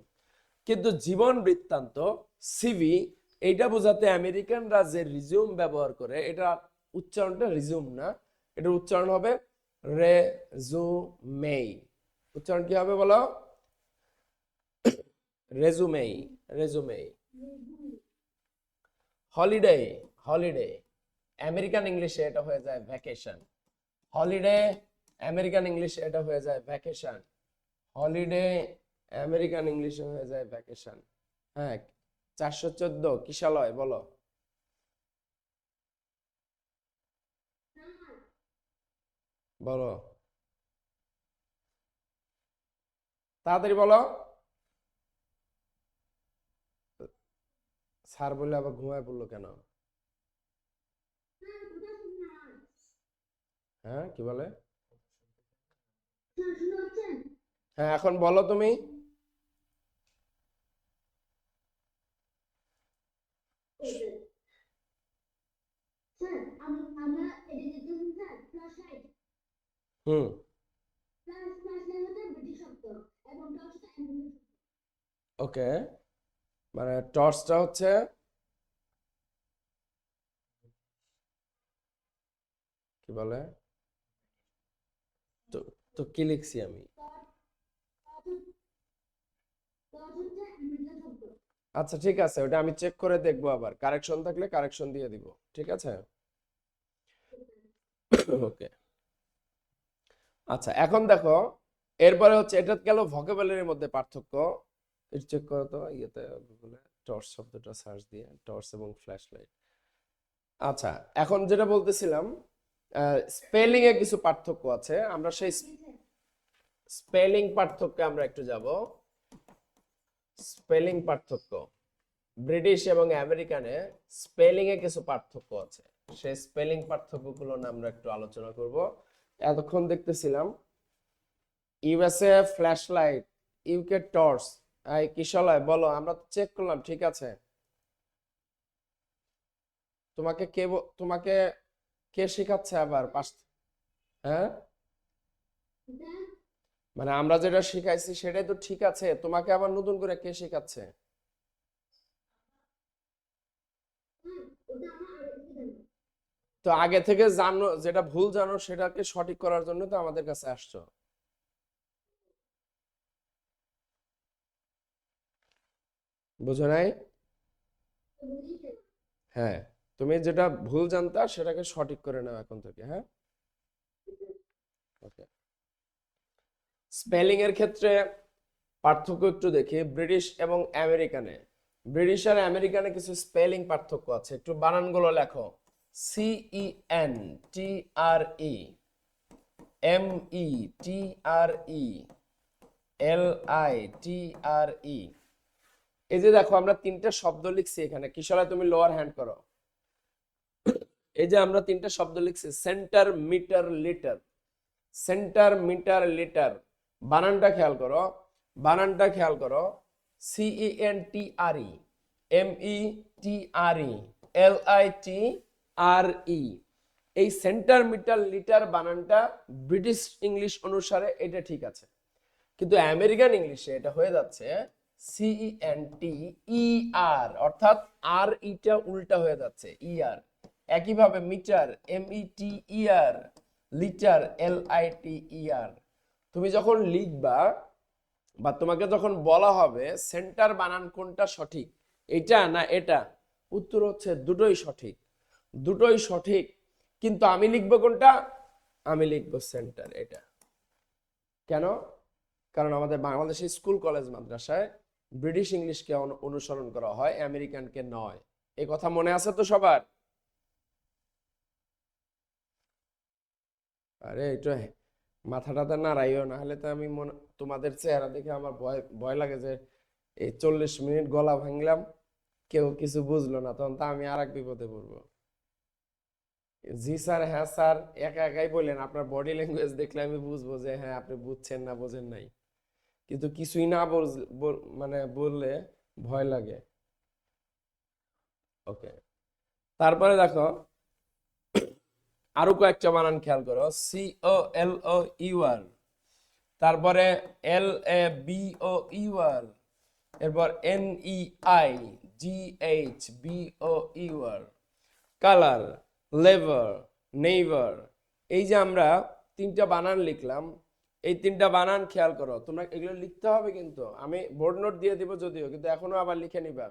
কিন্তু জীবন বৃত্তান্ত, সিভি, এইটা বোঝাতে আমেরিকানরা যে রিজিউম ব্যবহার করে, এটা উচ্চারণটা রিজিউম না, এটার উচ্চারণ হবে রেজুমেই। উচ্চারণ কি হবে বলো? রেজুমেই, রেজুমেই। হলিডে, হলিডে, আমেরিকান ইংলিশে এটা হয়ে যায় ভ্যাকেশন। হলিডে, আমেরিকান ইংলিশে এটা হয়ে যায় ভ্যাকেশন। হলিডে, আমেরিকান ইংলিশে হয়ে যায় ভ্যাকেশন। হ্যাঁ, 414 কিশালয় বলো। বলো তাড়াতাড়ি বলো। স্যার বলে আবার ঘুমায় পড়লো কেন? হ্যাঁ, কি বলে? হ্যাঁ, এখন বলো তুমি। হুম, ওকে, মানে টর্চটা হচ্ছে, কি বলে, তো তো কি লিখছি আমি? আচ্ছা ঠিক আছে, ওটা আমি চেক করে দেখবো, আবার কারেকশন থাকলে কারেকশন দিয়ে দিব, ঠিক আছে। ওকে, আচ্ছা এখন দেখো, এরপরে হচ্ছে এটা গেল ভোকাবুলারির মধ্যে পার্থক্য। একটু চেক করো তো ইয়েতে, গুগলে টর্চ শব্দটা সার্চ দিয়ে, টর্চ এবং ফ্ল্যাশ লাইট। আচ্ছা, এখন যেটা বলতেছিলাম, স্পেলিং এ কিছু পার্থক্য আছে, আমরা সেই স্পেলিং পার্থক্যে আমরা একটু যাব। স্পেলিং পার্থক্য, ব্রিটিশ এবং আমেরিকানে স্পেলিং এ কিছু পার্থক্য আছে, সেই স্পেলিং পার্থক্যগুলো নিয়ে আমরা একটু আলোচনা করব। এতক্ষণ দেখতেছিলাম USA flash light, UK torch, এই কিশলয় বলো, আমরা তো চেক করলাম, ঠিক আছে। তোমাকে কে শেখাচ্ছে আবার পাশ? হ্যাঁ, মানে আমরা যেটা শিখাইছি সেটাই তো ঠিক আছে, তোমাকে আবার নতুন করে কে শেখাচ্ছে? তো আগে থেকে জানো, যেটা ভুল জানো সেটাকে সঠিক করার জন্য তো আমাদের কাছে আসছো। বুঝো নাই? হ্যাঁ, তুমি যেটা ভুল জানতা সেটাকে সঠিক করে নাও এখন থেকে, হ্যাঁ। ওকে, স্পেলিং এর ক্ষেত্রে পার্থক্য একটু দেখি ব্রিটিশ এবং আমেরিকানে। ব্রিটিশ আর আমেরিকানে কিছু স্পেলিং পার্থক্য আছে, একটু বানানগুলো লেখো। CENTRE, METRE, LITRE। এই যে দেখো, আমরা তিনটা শব্দ লিখছি এখানে, কিশোরা তুমি লোয়ার হ্যান্ড করো। এই যে আমরা তিনটা শব্দ লিখছি, centre, metre, litre. Centre, metre, litre, বানানটা খেয়াল করো, বানানটা খেয়াল করো। CENTRE, METRE, LITRE। এই সেন্টার, মিটার, লিটার বানানটা ব্রিটিশ ইংলিশ অনুসারে এটা ঠিক আছে, কিন্তু আমেরিকান ইংলিশে এটা হয়ে যাচ্ছে CENTER, অর্থাৎ আর ইটা উল্টা হয়ে যাচ্ছে ER। একইভাবে মিটার, METER, লিটার, LITER। তুমি যখন লিখবা বা তোমাকে যখন বলা হবে সেন্টার বানান কোনটা সঠিক, এটা না এটা, উত্তর হচ্ছে দুটোই সঠিক, দুটোই সঠিক। কিন্তু আমি লিখবো কোনটা? আমি লিখবো সেন্টার, এটা। কেন? কারণ আমাদের বাংলাদেশের স্কুল কলেজ মাদ্রাসায় ব্রিটিশ ইংলিশকে অনুসরণ করা হয়, আমেরিকানকে নয়। এই কথা মনে আছে তো সবার? আরে এটা মাথাটাতে নাড়াইও, না হলে তো আমি তোমাদের চেহারা দেখে আমার ভয় ভয় লাগে যে এই 40 মিনিট গলা ভাঙলাম, কেউ কিছু বুঝলো না, তখন তো আমি আর এক বিপদে পড়বো। জি স্যার, হ্যাঁ স্যার, একা একাই বললেন, আপনার বডি ল্যাঙ্গুয়েজ দেখলে আমি বুঝবো যে হ্যাঁ আপনি বুঝছেন না, বোঝেন নাই। কিন্তু কিছুই না মানে বললে ভয় লাগে। ওকে, তারপরে দেখো আরো কয়েকটা বানান খেয়াল করো। COLOUR, তারপরে LABOUR, এরপর NEIGHBOUR, কালার, লেভার, নেইভার। এই যে আমরা তিনটা বানান লিখলাম, এই তিনটা বানান খেয়াল করো। তোমরা এগুলো লিখতে হবে, কিন্তু আমি বোর্ড নোট দিয়ে দিব যদিও, কিন্তু এখনো আবার লিখে নিবা,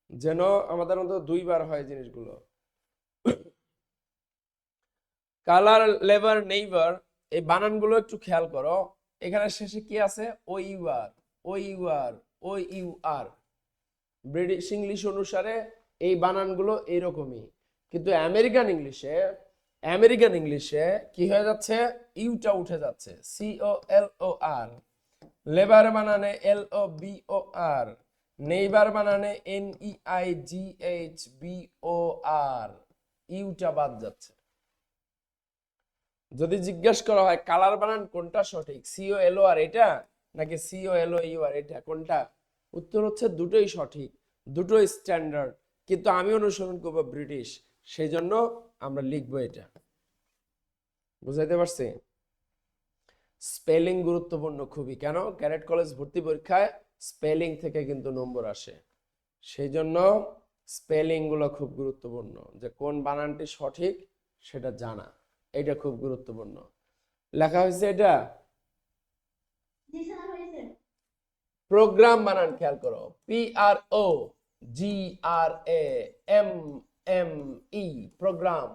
যেন আমাদের মধ্যে দুইবার হয় জিনিসগুলো। কালার, লেভার, নেইভার, এই বানানগুলো একটু খেয়াল করো। এখানে শেষে কি আছে? OUR, OUR, OUR। British English অনুসারে এই বানানগুলো এইরকমই, কিন্তু আমেরিকান ইংলিশে কি হয়ে যাচ্ছে? ইউটা উঠে যাচ্ছে, COLOR। লেবার বানানে LOBOR, নেইবার বানানে NEIGHBOR, ইউটা বাদ যাচ্ছে। যদি জিজ্ঞেস করা হয় কালার বানান কোনটা সঠিক, COLOR এটা নাকি COLOUR এটা, কোনটা? উত্তর হচ্ছে দুটোই সঠিক, দুটোই স্ট্যান্ডার্ড, কিন্তু আমি অনুসরণ করবো ব্রিটিশ, সেই জন্য আমরা লিখবো এটা। বুঝাইতে পারছি? স্পেলিং গুরুত্বপূর্ণ খুবই। কেন? ক্যাডেট কলেজ ভর্তি পরীক্ষায় স্পেলিং থেকে কিন্তু নম্বর আসে, সেই জন্য স্পেলিং গুলো খুব গুরুত্বপূর্ণ, যে কোন বানানটি সঠিক সেটা জানা, এটা খুব গুরুত্বপূর্ণ। লেখা হয়েছে এটা জি স্যার হয়েছে। প্রোগ্রাম বানান খেয়াল করো, PROGRAMME, প্রোগ্রাম।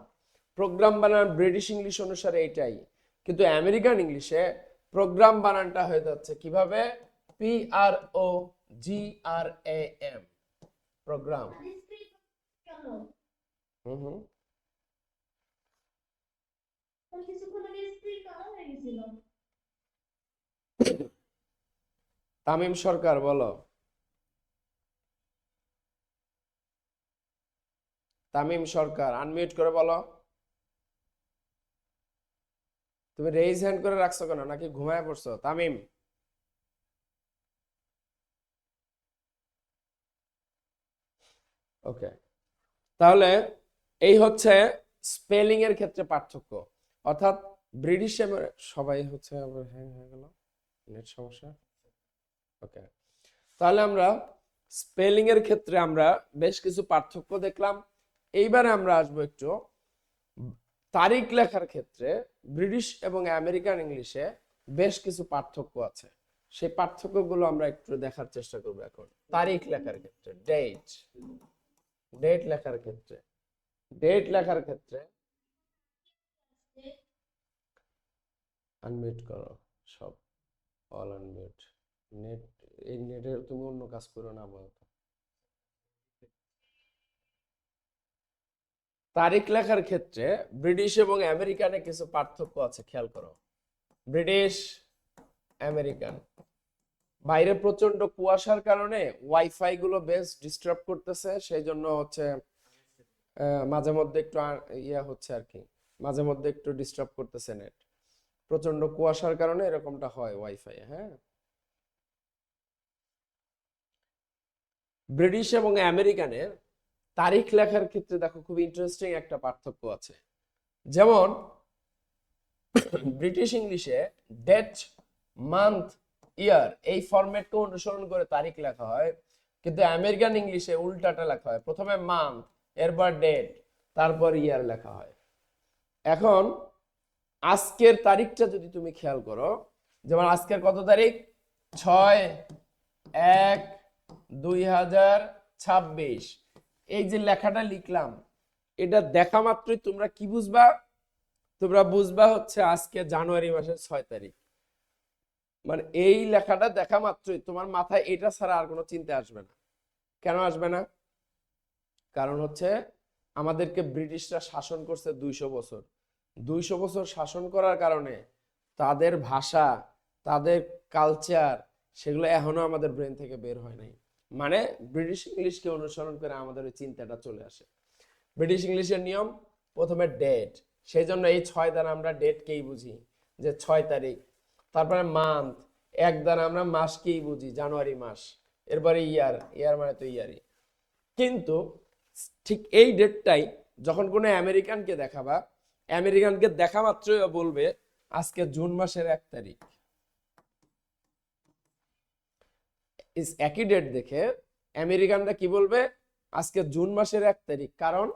প্রোগ্রাম বানান ব্রিটিশ ইংলিশ অনুসারে এটাই, কিন্তু আমেরিকান ইংলিশে প্রোগ্রাম বানানটা হয়ে যাচ্ছে কিভাবে? PROGRAM, programme. আর স্ক্রিন কেন? হুম হুম। তো কিছুক্ষণ আগে স্ক্রিন কালো হয়ে গেছিল। তামিম সরকার বলো, তামিম সরকার আনমিউট করে বলো। তুমি রেইজ হ্যান্ড করে রাখছো কেন, নাকি ঘুমায় পড়ছো তামিম? ওকে, তাহলে এই হচ্ছে স্পেলিং এর ক্ষেত্রে পার্থক্য। অর্থাৎ ব্রিটিশ সবাই হচ্ছে আবার হ্যাং হয়ে গেল, নেট সমস্যা। ওকে, তাহলে আমরা স্পেলিং এর ক্ষেত্রে আমরা বেশ কিছু পার্থক্য দেখলাম। এইবারে আমরা আসবো একটু তারিখ লেখার ক্ষেত্রে। ব্রিটিশ এবং আমেরিকান ইংলিশে বেশ কিছু পার্থক্য আছে, সেই পার্থক্যগুলো আমরা একটু দেখার চেষ্টা করবো এখন। তারিখ লেখার ক্ষেত্রে, ডেট লেখার ক্ষেত্রে, আনমিউট করো সব, অল আনমিউট। নেট, এই নেটে তুমি অন্য কাজ করো না বলতো। তারিখ লেখার ক্ষেত্রে ব্রিটিশ এবং আমেরিকানে কিছু পার্থক্য আছে, খেয়াল করো। British, American. বাইরে প্রচন্ড কুয়াশার কারণে ওয়াইফাই গুলো বেশ ডিস্টার্ব করতেছে, সেই জন্য হচ্ছে মাঝে মধ্যে একটু ইয়া হচ্ছে আর কি, মাঝে মধ্যে একটু ডিস্টার্ব করতেছে নেট। প্রচন্ড কুয়াশার কারণে এরকমটা হয় ওয়াইফাই। হ্যাঁ, ব্রিটিশ এবং আমেরিকানের তারিখ লেখার ক্ষেত্রে দেখো খুব ইন্টারেস্টিং একটা পার্থক্য আছে। যেমন ব্রিটিশ ইংলিশে ডেট, মান্থ, ইয়ার এই ফরম্যাটকে অনুসরণ করে তারিখ লেখা হয়, কিন্তু আমেরিকান ইংলিশে উল্টাটা লেখা হয়, প্রথমে মান্থ, এরপর ডেট, তারপর ইয়ার লেখা হয়। এখন আজকের তারিখটা যদি তুমি খেয়াল করো, যেমন আজকের কত তারিখ? 6/1/2026। এই যে লেখাটা লিখলাম, এটা দেখা মাত্রই তোমরা কি বুঝবা? তোমরা বুঝবা হচ্ছে আজকে জানুয়ারি মাসের 6 তারিখ। মানে এই লেখাটা দেখা মাত্রই তোমার মাথায় এটা ছাড়া আর কোনো চিন্তা আসবে না। কেন আসবে না? কারণ হচ্ছে আমাদেরকে ব্রিটিশরা শাসন করছে 200 বছর। 200 বছর শাসন করার কারণে তাদের ভাষা, তাদের কালচার, সেগুলো এখনো আমাদের ব্রেন থেকে বের হয় নাই। মানে ব্রিটিশ ইংলিশকে অনুসরণ করে আমাদের ওই চিন্তাটা চলে আসে। ব্রিটিশ ইংলিশের নিয়ম প্রথমে ডেট, সেই জন্য এই 6 দ্বারা আমরা ডেটকেই বুঝি যে 6 তারিখ। তারপরে মান্থ, 1 দ্বারা আমরা মাসকেই বুঝি জানুয়ারি মাস। এরপরে ইয়ার, ইয়ার মানে তো ইয়ারই। কিন্তু ঠিক এই ডেটটাই যখন কোনো আমেরিকানকে দেখাবা, আমেরিকানকে দেখা মাত্রই ও বলবে আজকে জুন মাসের 1 তারিখ। একই ডেট দেখে আমেরিকানরা কি বলবে আজকে জুন মাসের 1 তারিখ, কারণ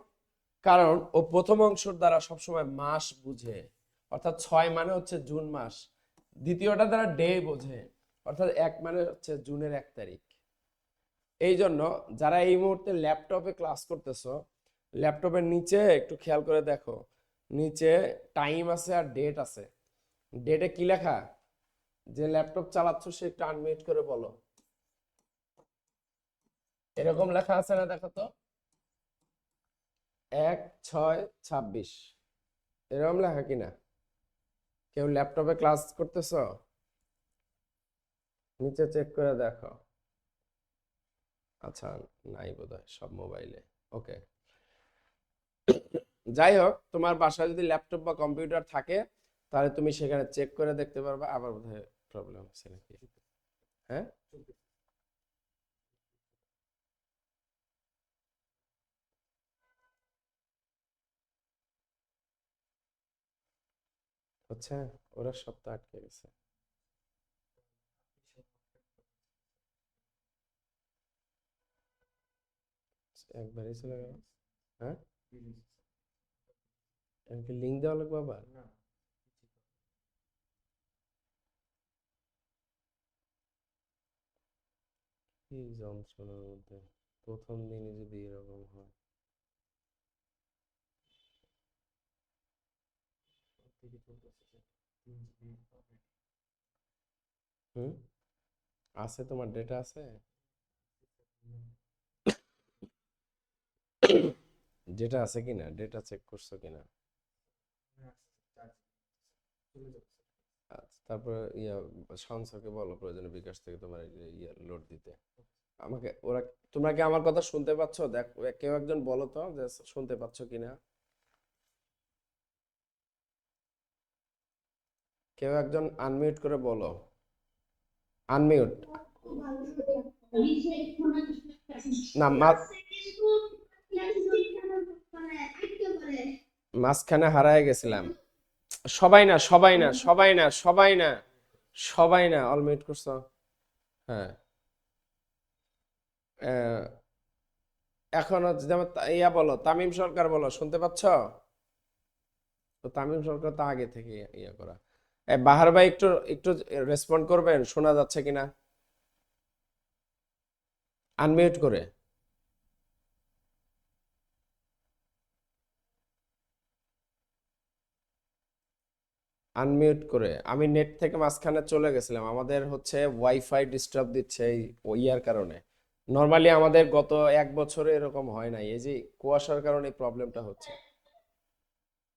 কারণ ও প্রথম অংশের দ্বারা সবসময় মাস বুঝে, অর্থাৎ 6 মানে হচ্ছে জুন মাস। দ্বিতীয়টা দ্বারা ডে বোঝে, অর্থাৎ 1 মানে হচ্ছে জুনের 1 তারিখ। এই জন্য যারা এই মুহূর্তে ল্যাপটপে ক্লাস করতেছো, ল্যাপটপের নিচে একটু খেয়াল করে দেখো, নিচে টাইম আছে আর ডেট আছে। ডেটে কি লেখা? যে ল্যাপটপ চালাচ্ছ সে একটু আনমিউট করে বলো। এরকম লেখা আছে না? দেখো তো, 1/6/26 এরকম লেখা কিনা? কেউ ল্যাপটপে ক্লাস করতেছ? নিচে চেক করে দেখো। আচ্ছা, নাই বোধহয়, সব মোবাইলে। ওকে, যাই হোক, তোমার বাসায় যদি ল্যাপটপ বা কম্পিউটার থাকে তাহলে তুমি সেখানে চেক করে দেখতে পারবে। আবার বোধহয় প্রবলেম হচ্ছে নাকি? হ্যাঁ, হচ্ছে। ওরা সব তো আটকে গেছে। একবারই চলে গেল। হ্যাঁ, এমনকি লিঙ্ক দেওয়া লাগবে আবার? কি যন্ত্রণার মধ্যে, প্রথম দিনে যদি এরকম হয়। হুম, আছে তোমার ডেটা আছে? ডেটা আছে কিনা, ডেটা চেক করছো কিনা? আচ্ছা, তারপরে সংসকে বলো প্রয়োজনে বিকাশ থেকে তোমার ইয়া লোড দিতে আমাকে। ওরা, তোমরা কি আমার কথা শুনতে পাচ্ছ? দেখ, কেউ একজন বলো তো যে শুনতে পাচ্ছ কিনা। কেউ একজন আনমিউট করে বলো। আনমিউট। না, মাঝখানে হারায় গেছিলাম। সবাই না, সবাই না, সবাই না, সবাই না, সবাই না, অল মিউট করছো। হ্যাঁ, আহ, এখন হচ্ছে যেমন ইয়া বলো, তামিম সরকার বলো, শুনতে পাচ্ছ? তো তামিম সরকার তো আগে থেকে ইয়া করা। বাহার ভাই, একটু একটু রেসপন্ড করবেন, শোনা যাচ্ছে কিনা আনমিউট করে? আনমিউট করে। আমি নেট থেকে মাঝখানে চলে গেছিলাম, আমাদের হচ্ছে ওয়াইফাই ডিস্টার্ব দিচ্ছে এই ইয়ার কারণে। নর্মালি আমাদের গত 1 বছরে এরকম হয় নাই, এই যে কুয়াশার কারণে প্রবলেমটা হচ্ছে।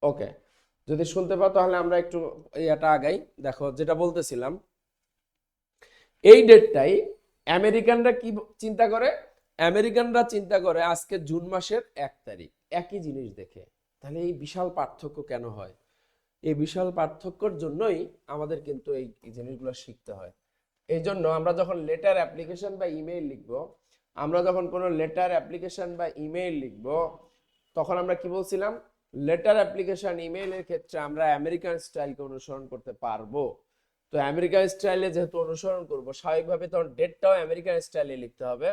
ওকে, যদি শুনতে পাও তাহলে আমরা একটু ইয়াটা আগাই। দেখো, যেটা বলতেছিলাম, এই ডেটটাই আমেরিকানরা কি চিন্তা করে। আমেরিকানরা চিন্তা করে আজকে জুন মাসের 1 তারিখ, একই জিনিস দেখে। তাহলে এই বিশাল পার্থক্য কেন হয়? এই বিশাল পার্থক্যর জন্যই আমাদের কিন্তু এই জিনিসগুলো শিখতে হয়। এই জন্য আমরা যখন লেটার অ্যাপ্লিকেশন বা ইমেইল লিখব, আমরা যখন কোনো লেটার অ্যাপ্লিকেশন বা ইমেইল লিখব, তখন আমরা কি বলছিলাম? লেটার অ্যাপ্লিকেশন ইমেইলের ক্ষেত্রে আমরা আমেরিকান স্টাইলকে অনুসরণ করতে পারবো। তো আমেরিকান স্টাইলে যেহেতু অনুসরণ করব, স্বাভাবিকভাবে তখন ডেটটাও আমেরিকান স্টাইলে লিখতে হবে।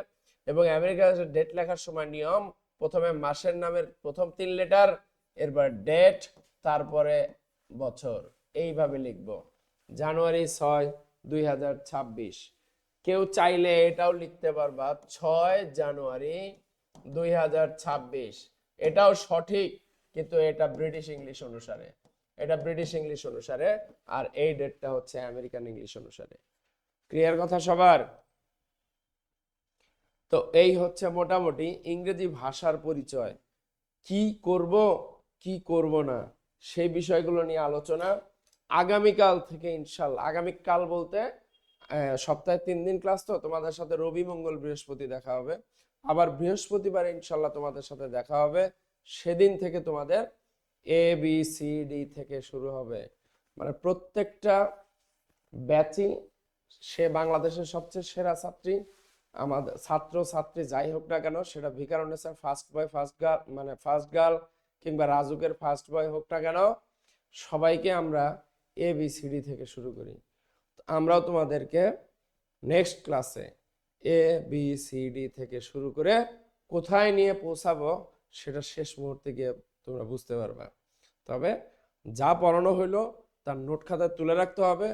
এবং আমেরিকান ডেট লেখার সময় নিয়ম, প্রথমে মাসের নামের প্রথম 3 লেটার, এরপর ডেট, তারপরে বছর, এইভাবে লিখব। জানুয়ারি 6, 2026। কেউ চাইলে এটাও লিখতে পারবা 6 জানুয়ারি 2026। এটাও সঠিক, কিন্তু এটা ব্রিটিশ ইংলিশ অনুসারে, এটা ব্রিটিশ ইংলিশ অনুসারে, আর এই ডেটটা হচ্ছে আমেরিকান ইংলিশ অনুসারে। ক্লিয়ার কথা সবার? তো এই হচ্ছে মোটামুটি ইংরেজি ভাষার পরিচয়। কি করব, কি করব না, সেই বিষয়গুলো নিয়ে আলোচনা আগামীকাল থেকে ইনশাল্লাহ। আগামীকাল বলতে সপ্তাহে 3 দিন ক্লাস, তো তোমাদের সাথে রবি মঙ্গল বৃহস্পতি দেখা হবে। আবার বৃহস্পতিবার ইনশাল্লাহ তোমাদের সাথে দেখা হবে। সেদিন থেকে তোমাদের ABCD থেকে শুরু হবে, মানে প্রত্যেকটা ব্যাচই, সে বাংলাদেশের সবচেয়ে সেরা ছাত্রী, আমাদের ছাত্র ছাত্রী যাই হোক না কেন, সেটা ভিকারুন্নেসার ফার্স্ট বয় ফার্স্ট গার্ল মানে ফার্স্ট গার্ল কিংবা রাজুকের ফার্স্ট বয় হোক না কেন, সবাইকে আমরা ABCD থেকে শুরু করি। আমরাও তোমাদেরকে নেক্সট ক্লাসে ABCD থেকে শুরু করে কোথায় নিয়ে পৌঁছাবো সেটা শেষ মুহূর্তে গিয়ে তোমরা বুঝতে পারবে। তবে যা পড়ানো হইলো তার নোট খাতায় তুলে রাখতে হবে,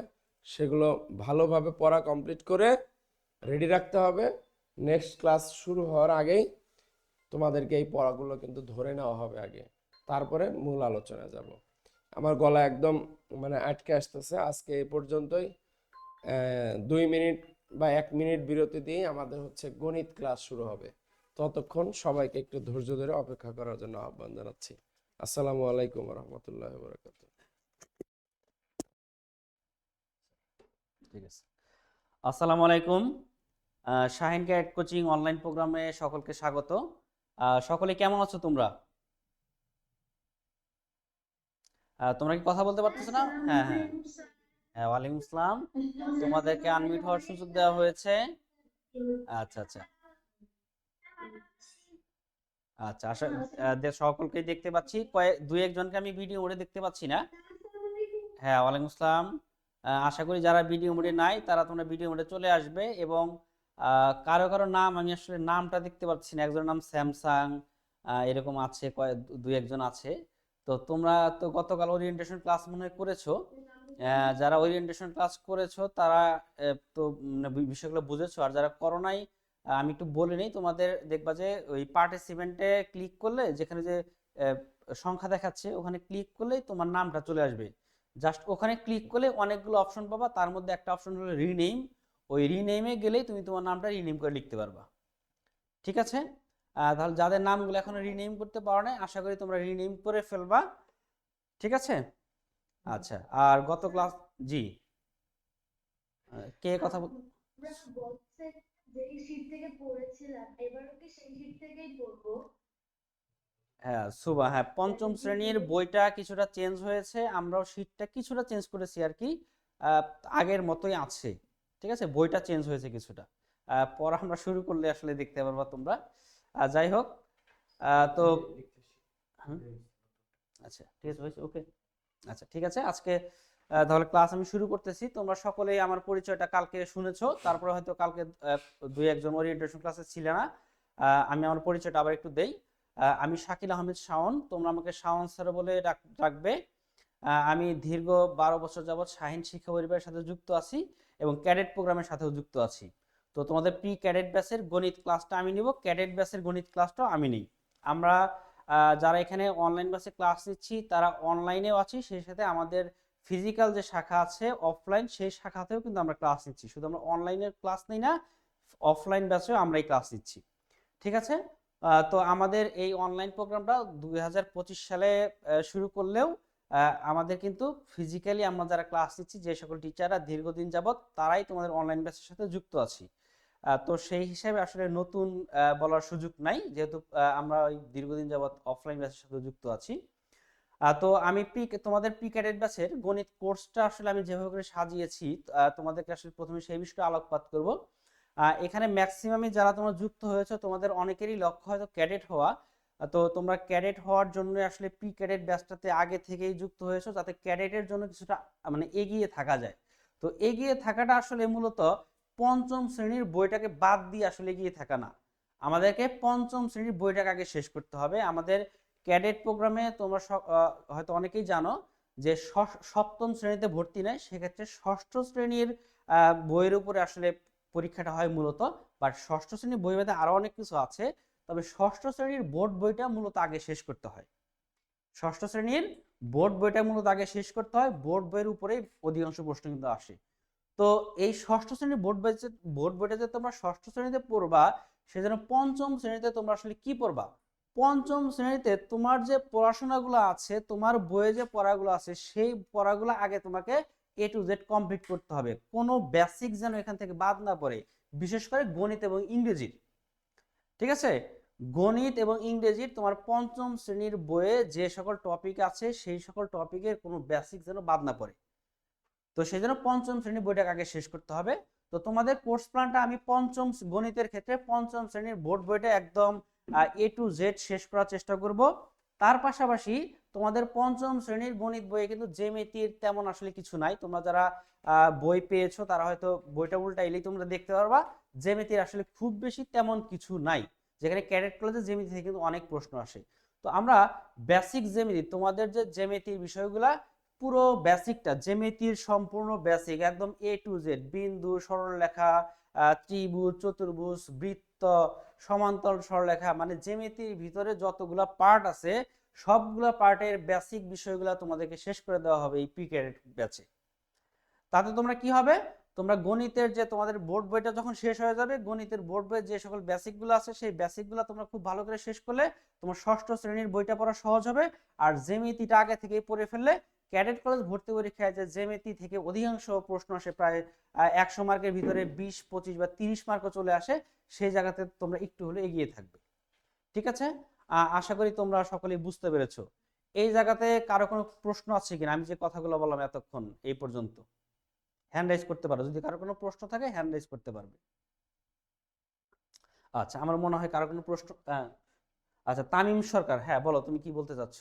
সেগুলো ভালোভাবে পড়া কমপ্লিট করে রেডি রাখতে হবে। নেক্সট ক্লাস শুরু হওয়ার আগেই তোমাদেরকে এই পড়াগুলো কিন্তু ধরে নেওয়া হবে আগে, তারপরে মূল আলোচনায় যাব। আমার গলা একদম মানে আটকে আসতেছে। আজকে এই পর্যন্তই। 2 মিনিট বা 1 মিনিট বিরতি দিয়ে আমাদের হচ্ছে গণিত ক্লাস শুরু হবে। ততক্ষণ সবাইকে একটু ধৈর্য ধরে অপেক্ষা করার জন্য আহ্বান জানাচ্ছি। আসসালামু আলাইকুম রহমতুল্লাহ বরকাত। ঠিক আছে। আসসালামু আলাইকুম। শাহিন ক্যাট কোচিং অনলাইন প্রোগ্রামে সকলকে স্বাগত। সকলে কেমন আছো তোমরা? তোমরা কি কথা বলতে পারতেছো না? হ্যাঁ হ্যাঁ হ্যাঁ, ওয়ালাইকুম আসসালাম। তোমাদেরকে আনমিউট হওয়ার সুযোগ দেওয়া হয়েছে। আচ্ছা আচ্ছা আচ্ছা, আশা সকলকেই দেখতে পাচ্ছি, দুই একজনকে আমি ভিডিও মোডে দেখতে পাচ্ছি না। হ্যাঁ, ওয়ালাইকুম আসসালাম। আশা করি যারা ভিডিও মোডে নাই তারা তোমরা ভিডিও মোডে চলে আসবে। এবং কারো কারো নাম আমি আসলে নামটা দেখতে পাচ্ছি না। একজনের নাম স্যামসাং, এরকম আছে, দুই একজন আছে। তো তোমরা তো গতকাল ওরিয়েন্টেশন ক্লাস মনে হয় করেছো। যারা ওরিয়েন্টেশন ক্লাস করেছো তারা তো মানে বিষয়গুলো বুঝেছো। আর যারা করো নাই, আমি একটু বলে নিই তোমাদের। দেখবা যে ওই পার্টিসিপেন্টে ক্লিক করলে যেখানে যে সংখ্যা দেখাচ্ছে ওখানে ক্লিক করলেই তোমার নামটা চলে আসবে। জাস্ট ওখানে ক্লিক করলে অনেকগুলো অপশন পাবা, তার মধ্যে একটা অপশন হলো রিনেম। ওই রিনেমে গেলেই তুমি তোমার নামটা রিনেম করে লিখতে পারবা। ঠিক আছে? তাহলে যাদের নামগুলো এখনো রিনেম করতে পারো না, আশা করি তোমরা রিনেম করে ফেলবা। ঠিক আছে? আচ্ছা, আর গত ক্লাস, জি, কে কথা বল? আমরা বলছে যেই শীট থেকে পড়েছিলাম এবারও কি সেই শীট থেকেই পড়বো? হ্যাঁ সুবা, হ্যাঁ, পঞ্চম শ্রেণীর বইটা কিছুটা চেঞ্জ হয়েছে, আমরাও শীটটা কিছুটা চেঞ্জ করেছি আর কি। আহ, আগের মতোই আছে। ঠিক আছে, বইটা চেঞ্জ হয়েছে কিছুটা। পড়া আমরা শুরু করলে আসলে দেখতে পারবা তোমরা। যাই হোক, তো হুম, আচ্ছা ঠিক আছে, হয়েছে, ওকে। আচ্ছা ঠিক আছে, আজকে তাহলে ক্লাস আমি শুরু করতেছি। তোমরা সকলেই আমার পরিচয়টা কালকে শুনেছো, তারপরে হয়তো কালকে দুই একজন ওরিয়েন্টেশন ক্লাসে ছিল না। আমি আমার পরিচয়টা আবার একটু দেই। আমি শাকিল আহমেদ শাওন, তোমরা আমাকে শাওন স্যার বলে ডাকবে। আমি দীর্ঘ 12 বছর যাবৎ শাহিন শিক্ষা পরিবারের সাথে যুক্ত আছি এবং ক্যাডেট প্রোগ্রামের সাথেও যুক্ত আছি। তো তোমাদের প্রি ক্যাডেট ব্যাচের গণিত ক্লাসটা আমি নিব, ক্যাডেট ব্যাচের গণিত ক্লাসটাও আমি নিই। আমরা যারা এখানে অনলাইন ব্যাচে ক্লাস নিচ্ছি তারা অনলাইনেও আছি, সেই সাথে আমাদের ফিজিক্যাল যে শাখা আছে অফলাইন, সেই শাখাতেও কিন্তু আমরা ক্লাস নিচ্ছি। শুধু আমরা অনলাইনের ক্লাস নিই না, অফলাইন ব্যাচেও আমরা এই ক্লাস নিচ্ছি। ঠিক আছে? তো আমাদের এই অনলাইন প্রোগ্রামটা 2025 সালে শুরু করলেও আমাদের কিন্তু ফিজিক্যালি আমরা যারা ক্লাস নিচ্ছি, যে সকল টিচাররা দীর্ঘদিন যাবত, তারাই তোমাদের অনলাইন ব্যাচের সাথে যুক্ত আছি। তো সেই হিসাবে আসলে নতুন বলার সুযোগ নাই, যেহেতু আমরা ওই দীর্ঘদিন যাবত অফলাইন ব্যাচের সাথে যুক্ত আছি। তো আমি তোমাদের প্রি ক্যাডেট ব্যাচের গণিত কোর্সটা আসলে আমি যেভাবে করে সাজিয়েছি, তোমাদেরকে আসলে প্রথমে সেই বিষয়ে আলোকপাত করব। এখানে ম্যাক্সিমামই যারা তোমরা যুক্ত হয়েছে তোমাদের অনেকেরই লক্ষ্য হয়তো ক্যাডেট হওয়া। তো তোমরা ক্যাডেট হওয়ার জন্য আসলে প্রি ক্যাডেট ব্যাচটাতে আগে থেকেই যুক্ত হয়েছো, যাতে ক্যাডেটের জন্য কিছুটা মানে এগিয়ে থাকা যায়। তো এগিয়ে থাকাটা আসলে মূলত পঞ্চম শ্রেণীর বইটাকে বাদ দিয়ে আসলে এগিয়ে থাকা না, আমাদেরকে পঞ্চম শ্রেণীর বইটাকে আগে শেষ করতে হবে। আমাদের ক্যাডেট প্রোগ্রামে তোমরা হয়তো অনেকেই জানো যে সপ্তম শ্রেণীতে ভর্তি নেয়, সেক্ষেত্রে ষষ্ঠ শ্রেণীর বইয়ের উপরে আসলে পরীক্ষাটা হয় মূলত। বাট ষষ্ঠ শ্রেণীর বই বাদে আরো অনেক কিছু আছে, তবে ষষ্ঠ শ্রেণীর বোর্ড বইটা মূলত আগে শেষ করতে হয়। ষষ্ঠ শ্রেণীর বোর্ড বইটা মূলত আগে শেষ করতে হয়, বোর্ড বইয়ের উপরেই অধিকাংশ প্রশ্ন কিন্তু আসে। তো এই ষষ্ঠ শ্রেণীর বোর্ড বইটা যে তোমরা ষষ্ঠ শ্রেণীতে পড়বা, সেজন্য পঞ্চম শ্রেণীতে তোমরা আসলে কি পড়বা? পঞ্চম শ্রেণীতে তোমার যে পড়াশোনাগুলো আছে, তোমার বইয়ে যে পড়াগুলো আছে, সেই পড়াগুলো আগে তোমাকে A to Z কমপ্লিট করতে হবে, কোনো বেসিক যেন এখান থেকে বাদ না পড়ে, বিশেষ করে গণিত এবং ইংরেজির। ঠিক আছে, গণিত এবং ইংরেজির তোমার পঞ্চম শ্রেণীর বইয়ে যে সকল টপিক আছে সেই সকল টপিকের কোনো বেসিক যেন বাদ না পড়ে। তো সেই জন্য পঞ্চম শ্রেণীর বইটাকে আগে শেষ করতে হবে। তো তোমাদের কোর্স প্ল্যানটা আমি পঞ্চম গণিতের ক্ষেত্রে পঞ্চম শ্রেণীর বোর্ড বইটা একদম A to Z শেষ করার চেষ্টা করব। তার পাশাপাশি তোমাদের পঞ্চম শ্রেণীর গণিত বইয়ে কিন্তু জ্যামিতির তেমন আসলে কিছু নাই। তোমরা যারা বই পেয়েছো তারা হয়তো বইটা উল্টাইলেই তোমরা দেখতে পারবা জ্যামিতির আসলে খুব বেশি তেমন কিছু নাই, যেখানে ক্যাডেট কলেজে জ্যামিতি থেকে কিন্তু অনেক প্রশ্ন আসে। তো আমরা বেসিক জ্যামিতি, তোমাদের যে জ্যামিতির বিষয়গুলা পুরো বেসিকটা, জ্যামিতির সম্পূর্ণ বেসিক একদম A to Z, বিন্দু, সরলরেখা, ত্রিভুজ, চতুর্ভুজ, বৃত্ত, সমান্তরাল সরলরেখা, মানে জ্যামিতির ভিতরে যতগুলা পার্ট আছে সবগুলা পার্টের বেসিক বিষয়গুলা তোমাদেরকে শেষ করে দেওয়া হবে এই প্রি ক্যাডেট ব্যাচে। তাতে তোমরা কি হবে, তোমরা গণিতের যে তোমাদের বোর্ড বইটা যখন শেষ হয়ে যাবে, গণিতের বোর্ড বইয়ের যে সকল বেসিকগুলো আছে সেই বেসিকগুলো তোমরা খুব ভালো করে শেষ করলে তোমার ষষ্ঠ শ্রেণীর বইটা পড়া সহজ হবে। আর জ্যামিতিটা আগে থেকেই পড়ে ফেললে ক্যাডেট কলেজ ভর্তি পরীক্ষায় যে জ্যামিতি থেকে অধিকাংশ প্রশ্ন আসে, প্রায় 100 মার্কের ভিতরে 20, 25 বা 30 মার্কও চলে আসে, সেই জায়গাতে তোমরা একটু হলে এগিয়ে থাকবে। ঠিক আছে, আশা করি তোমরা সকলেই বুঝতে পেরেছো। এই জায়গাতে কারো কোনো প্রশ্ন আছে কিনা, আমি যে কথাগুলো বললাম এতক্ষণ এই পর্যন্ত? হ্যান্ড রাইজ করতে পারো, যদি কারো কোনো প্রশ্ন থাকে হ্যান্ড রাইজ করতে পারবে। আচ্ছা, আমার মনে হয় কারো কোনো প্রশ্ন, আচ্ছা তামিম সরকার, হ্যাঁ বলো তুমি কি বলতে চাচ্ছ?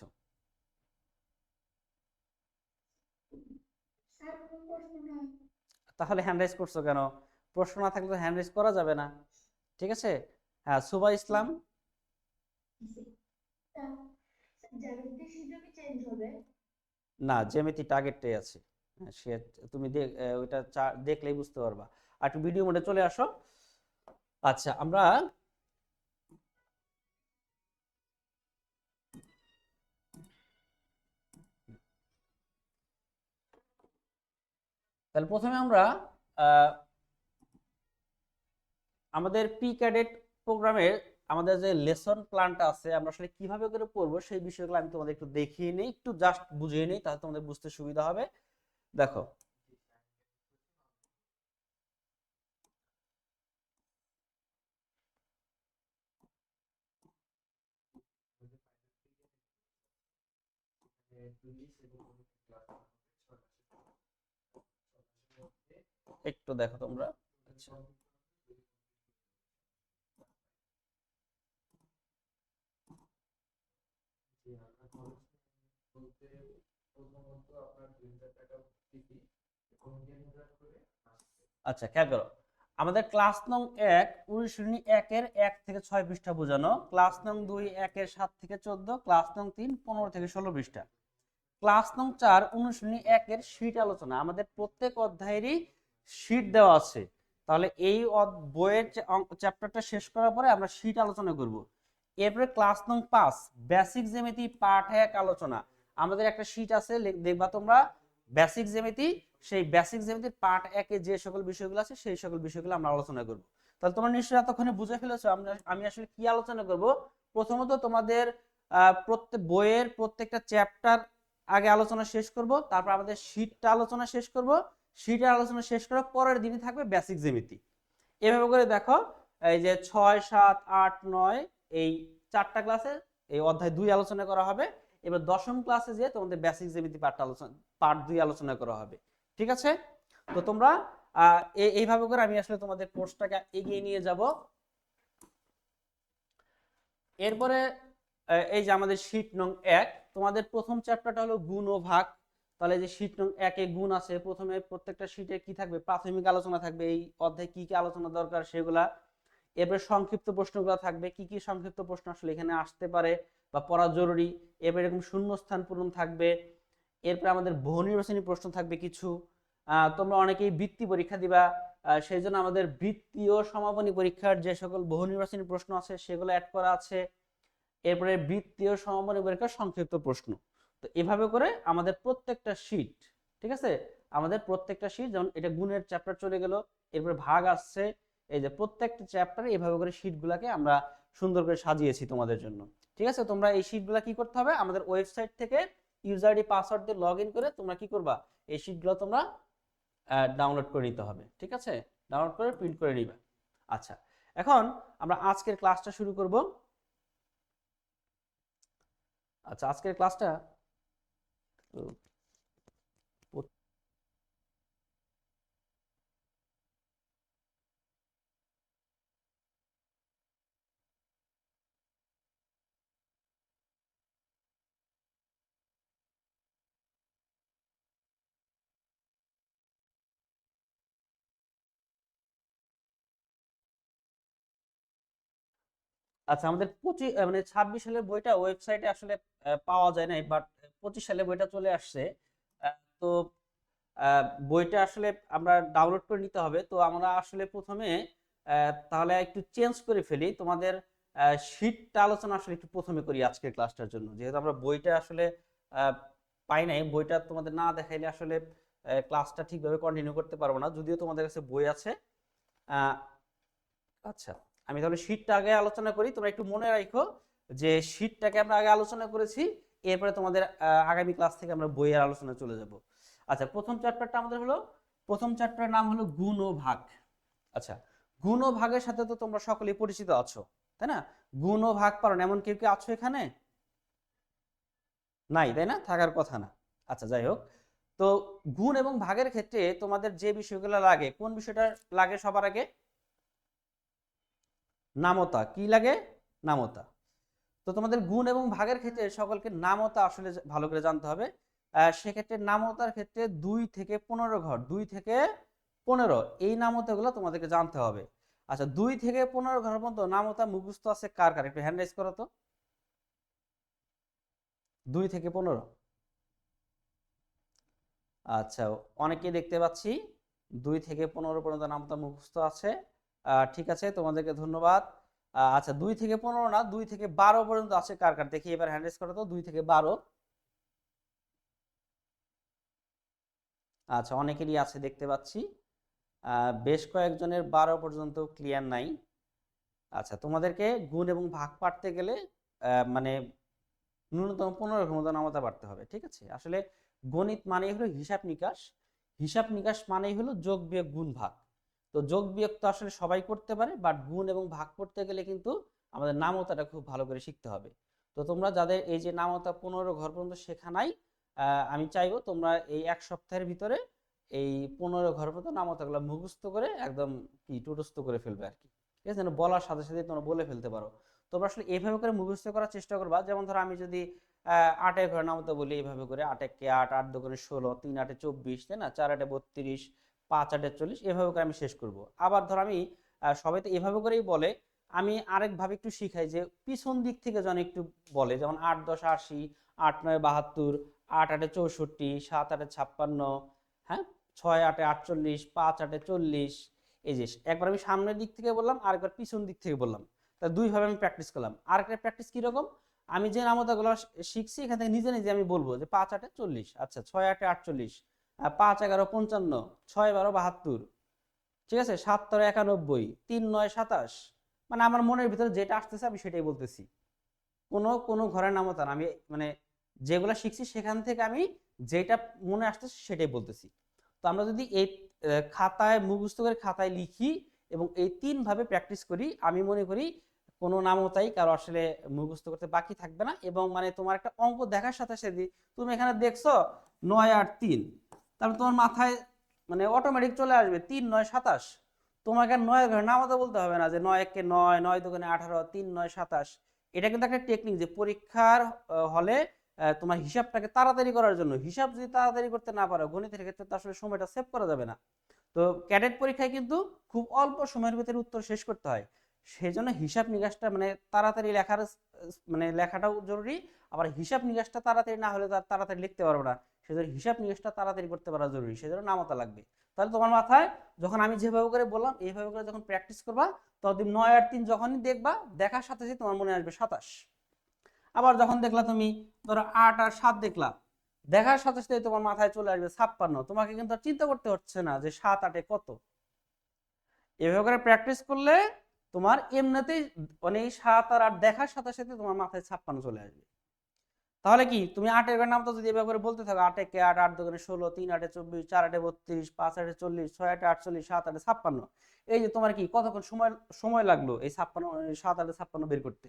স্যার কোনো প্রশ্ন নাই। তাহলে হ্যান্ড রাইজ করছো কেন? প্রশ্ন না থাকলে তো হ্যান্ড রাইজ করা যাবে না। ঠিক আছে, হ্যাঁ সুবা ইসলাম। জ্যামিতির শিটও কি চেঞ্জ হবে? না, জ্যামিতি টার্গেটটাই আছে। হ্যাঁ, সে তুমি ওইটা দেখলেই বুঝতে পারবা। আর একটু ভিডিও মোডে চলে আসো। আচ্ছা, আমরা তাহলে প্রথমে আমরা আমাদের প্রি ক্যাডেট প্রোগ্রামের আমাদের যে লেসন প্ল্যানটা আছে আমরা আসলে কিভাবে করে পড়বো সেই বিষয়গুলো আমি তোমাদের একটু দেখিয়ে নিই, একটু জাস্ট বুঝিয়ে নিই, তাহলে তোমাদের বুঝতে সুবিধা হবে। দেখো, একটু দেখো তোমরা। আচ্ছা, আচ্ছা খেয়াল করো, আমাদের ক্লাস নং 1 অনুশীলনী 1 এর 1 থেকে 6 পৃষ্ঠা বোঝানো, ক্লাস নং 2 1 এর 7 থেকে 14, ক্লাস নং 3 15 থেকে 16 পৃষ্ঠা, ক্লাস নং 4 অনুশীলনী 1 এর শীট আলোচনা। আমাদের প্রত্যেক অধ্যায়েরই শীট দেওয়া আছে। তাহলে এই বইয়ের চ্যাপ্টারটা শেষ করার পরে আমরা শীট আলোচনা করব। এরপরে ক্লাস নং 5 বেসিক জ্যামিতি পার্ট 1 আলোচনা। আমাদের একটা শীট আছে, দেখবা তোমরা বেসিক জ্যামিতি, সেই বেসিক জ্যামিতির পার্ট 1 এ যে সকল বিষয়গুলো আছে সেই সকল বিষয়গুলো আমরা আলোচনা করব। তাহলে তোমরা নিশ্চয়ই এতক্ষণে বুঝে ফেলেছো আমি আসলে কি আলোচনা করব। প্রথমত তোমাদের প্রত্যেক বইয়ের প্রত্যেকটা চ্যাপ্টার আগে আলোচনা শেষ করব, তারপর আমাদের শীটটা আলোচনা শেষ করব, শীটের আলোচনা শেষ করার পরের দিনই থাকবে বেসিক জ্যামিতি। এভাবে করে দেখো, এই যে 6, 7, 8, 9 এই 4টা ক্লাসে এই অধ্যায় 2 আলোচনা করা হবে। এবার 10ম ক্লাসে যে তোমাদের বেসিক জ্যামিতি পার্ট 2 আলোচনা করা হবে। ঠিক আছে, তো তোমরা এইভাবে করে আমি আসলে তোমাদের কোর্সটাকে এগিয়ে নিয়ে যাব। এরপরে এই যে আমাদের শীট নং 1, তোমাদের প্রথম চ্যাপ্টারটা হলো গুণ ও ভাগ। তাহলে যে শীট নং 1 এ গুণ আছে, প্রথমে প্রত্যেকটা শীটে কি থাকবে, প্রাথমিক আলোচনা থাকবে, এই অধ্যায়ে কি কি আলোচনা দরকার সেগুলা। এরপরে সংক্ষিপ্ত প্রশ্নগুলো থাকবে, কি কি সংক্ষিপ্ত প্রশ্ন আসলে এখানে আসতে পারে বা পড়া জরুরি। এরপরে এরকম শূন্যস্থান পূরণ থাকবে। এরপরে আমাদের বহু নির্বাচনী প্রশ্ন থাকবে কিছু। তোমরা অনেকেই বৃত্তি পরীক্ষা দিবা, সেই জন্য আমাদের বৃত্তি ও সমাপনী পরীক্ষার যে সকল বহু নির্বাচনী প্রশ্ন আছে সেগুলো অ্যাড করা আছে। এরপরে বৃত্তি ও সমাপনী পরীক্ষার সংক্ষিপ্ত প্রশ্ন। তো এভাবে করে আমাদের প্রত্যেকটা শীট, ঠিক আছে, আমাদের প্রত্যেকটা শীট, যেমন এটা গুণের চ্যাপ্টার চলে গেল, এরপরে ভাগ আসছে, এই যে প্রত্যেকটা চ্যাপ্টারে এভাবে করে শীটগুলোকে আমরা সুন্দর করে সাজিয়েছি তোমাদের জন্য। ঠিক আছে, তোমরা এই শীটগুলো কি করতে হবে, আমাদের ওয়েবসাইট থেকে ইউজার আইডি পাসওয়ার্ড দিয়ে লগ ইন করে তোমরা কি করবা, এই শিটগুলো তোমরা ডাউনলোড করে নিতে হবে। ঠিক আছে, ডাউনলোড করে প্রিন্ট করে নিবা। আচ্ছা, এখন আমরা আজকের ক্লাসটা শুরু করব। আচ্ছা, আজকের ক্লাসটা আচ্ছা, আমাদের 26 সালের বইটা ওয়েবসাইটে আসলে পাওয়া যায় নাই, বাট 25 সালের বইটা চলে আসছে। তো বইটা আসলে আমরা ডাউনলোড করে নিতে হবে। তো আমরা আসলে প্রথমে তাহলে একটু চেঞ্জ করে ফেলি, তোমাদের শীটটা আলোচনা আসলে একটু প্রথমে করি আজকের ক্লাসটার জন্য, যেহেতু আমরা বইটা আসলে আহ, পাই নাই। বইটা তোমাদের না দেখাইলে আসলে ক্লাসটা ঠিকভাবে কন্টিনিউ করতে পারবো না, যদিও তোমাদের কাছে বই আছে। আচ্ছা, আমি তাহলে শীটটা আগে আলোচনা করি। তোমরা একটু মনে রাখো যে শীটটাকে আমরা আগে আলোচনা করেছি, এরপরে তোমাদের আগামী ক্লাস থেকে আমরা বইয়ের আলোচনা চলে যাব। আচ্ছা, প্রথম চ্যাপ্টারটা আমাদের হলো, প্রথম চ্যাপ্টারের নাম হলো গুণ ও ভাগ। আচ্ছা, গুণ ও ভাগের সাথে তো তোমরা সকলেই পরিচিত আছো, তাই না? গুণ ও ভাগ পারো না এমন কেউ কি আছো এখানে? নাই, তাই না? থাকার কথা না। আচ্ছা, যাই হোক, তো গুণ এবং ভাগের ক্ষেত্রে তোমাদের যে বিষয়গুলো লাগে, কোন বিষয়টা লাগে সবার আগে? নামতা। কি লাগে? নামতা। তো তোমাদের গুণ এবং ভাগের ক্ষেত্রে সকলকে নামতা আসলে ভালো করে জানতে হবে। সেক্ষেত্রে নামতার ক্ষেত্রে 2 থেকে 15 ঘর, 2 থেকে 15 এই নামতাগুলো তোমাদেরকে জানতে হবে। আচ্ছা, 2 থেকে 15 ঘর পর্যন্ত নামতা মুখস্থ আছে কার কার? একটু হ্যান্ড রাইজ করো তো। 2 থেকে 15। আচ্ছা, অনেকেই দেখতে পাচ্ছি 2 থেকে 15 পর্যন্ত নামতা মুখস্থ আছে। ঠিক আছে, তোমাদেরকে ধন্যবাদ। আচ্ছা, 2 থেকে 15 না, 2 থেকে 12 পর্যন্ত আছে কার কার? দেখি এবার হ্যান্ড রেজ করো তো, 2 থেকে 12। আচ্ছা, অনেকেরই আছে দেখতে পাচ্ছি। বেশ কয়েকজনের 12 পর্যন্ত ক্লিয়ার নাই। আচ্ছা, তোমাদেরকে গুণ এবং ভাগ পাঠতে গেলে মানে ন্যূনতম 15 মতো নামতা পারতে হবে। ঠিক আছে, আসলে গণিত মানেই হলো হিসাব নিকাশ, হিসাব নিকাশ মানেই হলো যোগ বিয়োগ গুণ ভাগ। তো যোগ বিয়োগ তো আসলে সবাই করতে পারে, বাট গুণ এবং ভাগ করতে গেলে কিন্তু আমাদের নামতাটা খুব ভালো করে শিখতে হবে। তো তোমরা যাদের এই যে নামতা 15 ঘর পর্যন্ত শেখা নাই, আমি চাইবো তোমরা এই 1 সপ্তাহের ভিতরে এই 15 ঘর পর্যন্ত নামতাগুলো মুখস্থ করে একদম কি টুটস্থ করে ফেলবে আর কি। ঠিক আছে, যেন বলার সাথে সাথে তোমরা বলে ফেলতে পারো। তোমরা আসলে এইভাবে করে মুখস্থ করার চেষ্টা করবা। যেমন ধরো আমি যদি 8 ঘরের নামতা বলি, এইভাবে করে 8 একে 8, 8 দুগুণে 16, 3 8 24, তাই না? 4 8 32, 5 8 40, এভাবে করে আমি শেষ করব। আবার ধরো আমি সবাই তো এভাবে করেই বলে, আমি আরেকভাবে একটু শিখাই যে পিছন দিক থেকে যেন একটু বলে, যেমন 8 10 80, 8 9 72, 8 8 64, 7 8 56, হ্যাঁ, 6 8 48, 5 8 40। এই যে একবার আমি সামনের দিক থেকে বললাম, আরেকবার পিছন দিক থেকে বললাম, তা দুইভাবে আমি প্র্যাকটিস করলাম। আরেকটা প্র্যাকটিস কিরকম, আমি যে নামতাগুলো শিখছি এখান থেকে নিজে নিজে আমি বলবো যে 5 8 40, আচ্ছা 6 8 48, 5 11 55, 6 12 72, ঠিক আছে, 7 13 91, 3 9 27। মানে আমার মনের ভিতরে যেটা আসতেছে আমি সেটাই বলতেছি, কোনো ঘরের নামতা না। আমি মানে যেগুলা শিখছি সেখান থেকে আমি যেটা মনে আসতেছে সেটাই বলতেছি। তো আমরা যদি এই খাতায় মুখস্থ করে খাতায় লিখি এবং এই 3 ভাবে প্র্যাকটিস করি, আমি মনে করি কোনো নামতাই কারো আসলে মুখস্থ করতে বাকি থাকবে না। এবং মানে তোমার একটা অঙ্ক দেখার সাথে সাথে তুমি এখানে দেখছো 9 8 3, তাহলে তোমার মাথায় মানে অটোমেটিক চলে আসবে 3 9 27। তোমাকে 9 ঘরে নামতা বলতে হবে না যে 9 1 9, 9 2 18, 3 9 27। এটা কিন্তু একটা টেকনিক যে পরীক্ষার হলে তোমার হিসাবটাকে তাড়াতাড়ি করার জন্য। হিসাব যদি তাড়াতাড়ি করতে না পারো, গণিতের ক্ষেত্রে তো আসলে সময়টা সেভ করা যাবে না। তো ক্যাডেট পরীক্ষায় কিন্তু খুব অল্প সময়ের ভিতরে উত্তর শেষ করতে হয়। সেই জন্য হিসাব নিকাশটা মানে তাড়াতাড়ি লেখার মানে লেখাটাও জরুরি। আবার হিসাব নিকাশটা তাড়াতাড়ি না হলে তার তাড়াতাড়ি লিখতে পারবো না, সেজন্য হিসাব নিকাশটা তাড়াতাড়ি করতে পারা জরুরি, সেজন্য নামতা লাগবে। তাহলে তোমার মাথায় যখন আমি যেভাবে করে বললাম এইভাবে করে যখন প্র্যাকটিস করবা, ততদিন 9 আর 3 যখনই দেখবা, দেখার সাথে সাথে তোমার মনে আসবে 27। আবার যখন দেখলা তুমি ধরো 8 আর 7 দেখলা, দেখার সাথে সাথে তোমার মাথায় চলে আসবে 56। তোমাকে কিন্তু আর চিন্তা করতে হচ্ছে না যে 7 8 এ কত। এভাবে করে প্র্যাকটিস করলে তোমার এমনিতেই মানে 7 আর 8 দেখার সাথে সাথে তোমার মাথায় 56 চলে আসবে। তাহলে কি তুমি 8 এর নামটা যদি এভাবে করে বলতে থাকো 8 একে 8, 8 দুগুণে 16, 3 8 24, 4 8 32, 5 8 40, 6 8 48, 7 8 56। এই যে তোমার কি কতক্ষণ সময় সময় লাগলো এই 56 7 8 56 বের করতে।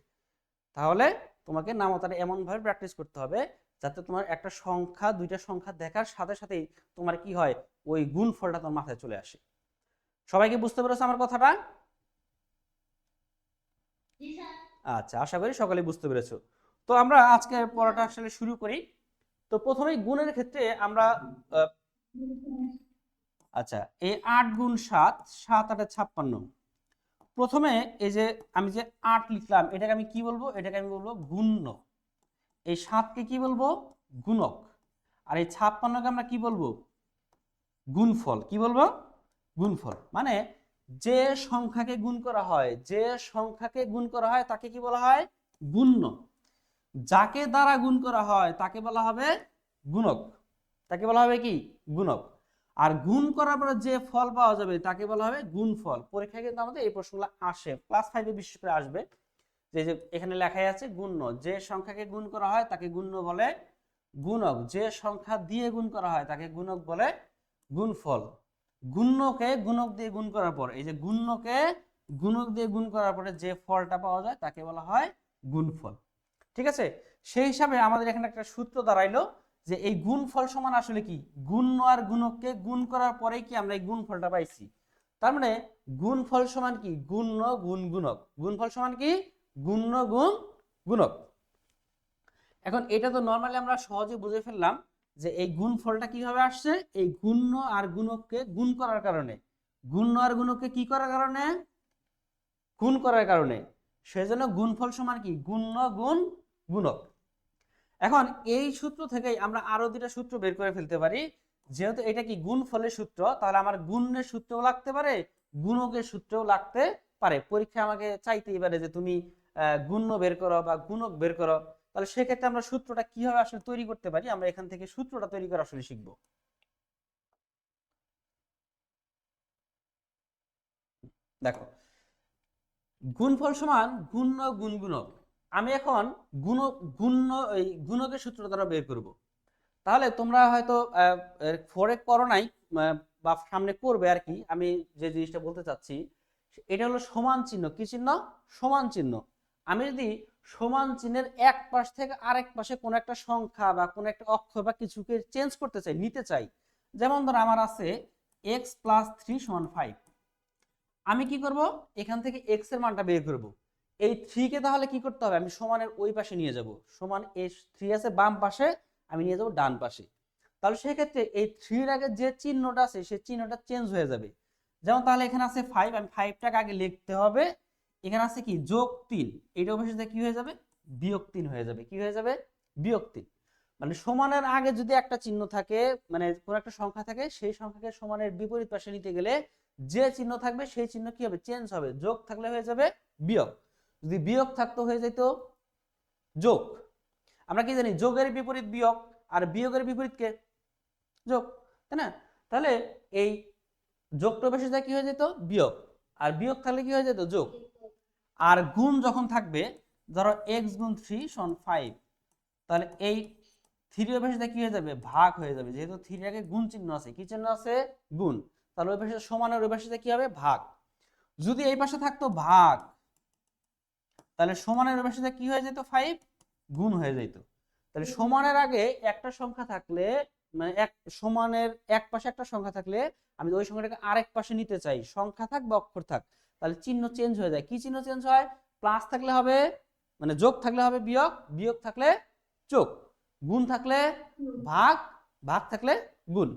তাহলে তোমাকে নামতাটা এমন ভাবে প্র্যাকটিস করতে হবে যাতে তোমার একটা সংখ্যা দুইটা সংখ্যা দেখার সাথে সাথেই তোমার কি হয় ওই গুণফলটা তোমার মাথায় চলে আসে। সবাই কি বুঝতে পেরেছো আমার কথাটা? জি স্যার। আচ্ছা, আশা করি সকলে বুঝতে পেরেছো। তো আমরা আজকের পড়াটা আসলে শুরু করি। তো প্রথমেই গুণের ক্ষেত্রে আমরা আচ্ছা এই 8 গুণ 7, 7 8 56। প্রথমে এই যে আমি যে 8 লিখলাম এটাকে আমি কি বলবো? এটাকে আমি বলবো গুণ্য। এই 7কে কি বলবো? গুণক। আর এই 56কে আমরা কি বলবো? গুণফল। কি বলবো? গুণফল। মানে যে সংখ্যাকে গুণ করা হয়, যে সংখ্যাকে গুণ করা হয় তাকে কি বলা হয়? গুণ্য। যাকে দ্বারা গুণ করা হয় তাকে বলা হবে গুণক। তাকে বলা হবে কি? গুণক। আর গুণ করার পরে যে ফল পাওয়া যাবে তাকে বলা হবে গুণফল। পরীক্ষায় কিন্তু আমাদের এই প্রশ্নগুলো আসে, ক্লাস 5 এ বিশেষ করে আসবে। যে এখানে লেখাই আছে গুণ্য, যে সংখ্যাকে গুণ করা হয় তাকে গুণ্য বলে। গুণক, যে সংখ্যা দিয়ে গুণ করা হয় তাকে গুণক বলে। গুণফল, গুণ্যকে গুণক দিয়ে গুণ করার পর এই যে গুণ্যকে গুণক দিয়ে গুণ করার পরে যে ফলটা পাওয়া যায় তাকে বলা হয় গুণফল। ঠিক আছে? সেই হিসাবে আমাদের এখানে একটা সূত্র দাঁড়াইলো যে এই গুণফল সমান আসলে কি? গুণ্য আর গুণককে গুণ করার পরেই কি আমরা এই গুণফলটা পাইছি। তার মানে গুণফল সমান কি? গুণ্য গুণ গুণক। গুণফল সমান কি? গুণ্য গুণ গুণক। এখন এটা তো নরমালি আমরা সহজে বুঝে ফেললাম যে এই গুণফলটা কিভাবে আসছে। এই গুণ্য আর গুণককে গুণ করার কারণে, গুণ্য আর গুণককে কি করার কারণে? গুণ করার কারণে। সেজন্য গুণফল সমান কি? গুণ্য গুণ গুণক। এখন এই সূত্র থেকেই আমরা আরো দুটা সূত্র বের করে ফেলতে পারি। যেহেতু এটা কি গুণফলের সূত্র, তাহলে আমার গুণের সূত্রও লাগতে পারে, গুণকের সূত্রও লাগতে পারে। পরীক্ষা আমাকে চাইতেই পারে যে তুমি গুণ্য বের করো বা গুণক বের করো। তাহলে সেক্ষেত্রে আমরা সূত্রটা কিভাবে আসলে তৈরি করতে পারি, আমরা এখান থেকে সূত্রটা তৈরি করা আসলে শিখবো। দেখো, গুণফল সমান গুণ্য গুণ গুণক। আমি এখন গুণ্য এই গুণকের সূত্র দ্বারা বের করব। তাহলে তোমরা হয়তো 4 করো নাই বা সামনে করবে আর কি। আমি যে জিনিসটা বলতে চাচ্ছি এটা হলো সমান চিহ্ন। কি চিহ্ন? সমান চিহ্ন। আমি যদি সমান চিহ্নের এক পাশ থেকে আরেক পাশে কোনো একটা সংখ্যা বা কোনো একটা অক্ষর বা কিছুকে চেঞ্জ করতে চাই, নিতে চাই, যেমন ধর আমার আছে x + 3 = 5। আমি কি করব? এখান থেকে x এর মানটা বের করব। এই 3 কে তাহলে কি করতে হবে? আমি সমানের ওই পাশে নিয়ে যাব। সমান এই 3 আছে বাম পাশে, আমি নিয়ে যাব ডান পাশে। তাহলে সেক্ষেত্রে এই 3 এর আগে যে চিহ্নটা আছে সেই চিহ্নটা চেঞ্জ হয়ে যাবে। যেমন তাহলে এখানে আছে 5, আমি 5টাকে আগে লিখতে হবে। এখানে আছে কি? +3। এইটা অবশ্যই কি হয়ে যাবে? -3 হয়ে যাবে। কি হয়ে যাবে? -3। মানে সমানের আগে যদি একটা চিহ্ন থাকে, মানে কোন একটা সংখ্যা থাকে, সেই সংখ্যাকে সমানের বিপরীত পাশে নিতে গেলে যে চিহ্ন থাকবে সেই চিহ্ন কি হবে? চেঞ্জ হবে। যোগ থাকলে হয়ে যাবে বিয়োগ, যদি বিয়োগ থাকতো হয়ে যেত যোগ। আমরা কি জানি? যোগের বিপরীত বিয়োগ, আর বিয়োগের বিপরীত কে? যোগ, তাই না? তাহলে এই যোগটা বসে যায় কি হয়ে যেত? বিয়োগ। আর বিয়োগ থাকলে কি হয়ে যেত? যোগ। আর গুণ যখন থাকবে, ধরো x × 3 = 5, তাহলে এই 3 এর পাশে কি হয়ে যাবে? ভাগ হয়ে যাবে। যেহেতু 3 এর আগে গুণ চিহ্ন আছে, কি চিহ্ন আছে? গুণ। তাহলে ওই পাশে সমানের ওই পাশে কি হবে? ভাগ। যদি এই পাশে থাকতো ভাগ, তাহলে সমানের ওই পাশে কি হয়ে যেত? 5 গুণ হয়ে যেত। তাহলে সমানের আগে একটা সংখ্যা থাকলে, মানে এক সমানের এক পাশে একটা সংখ্যা থাকলে আমি ওই সংখ্যাটাকে আরেক পাশে নিতে চাই, সংখ্যা থাক বা অক্ষর থাক, তাহলে চিহ্ন চেঞ্জ হয়ে যায়। কি চিহ্ন চেঞ্জ হয়? প্লাস থাকলে হবে, মানে যোগ থাকলে হবে বিয়োগ, বিয়োগ থাকলে যোগ, গুণ থাকলে ভাগ, ভাগ থাকলে গুণ।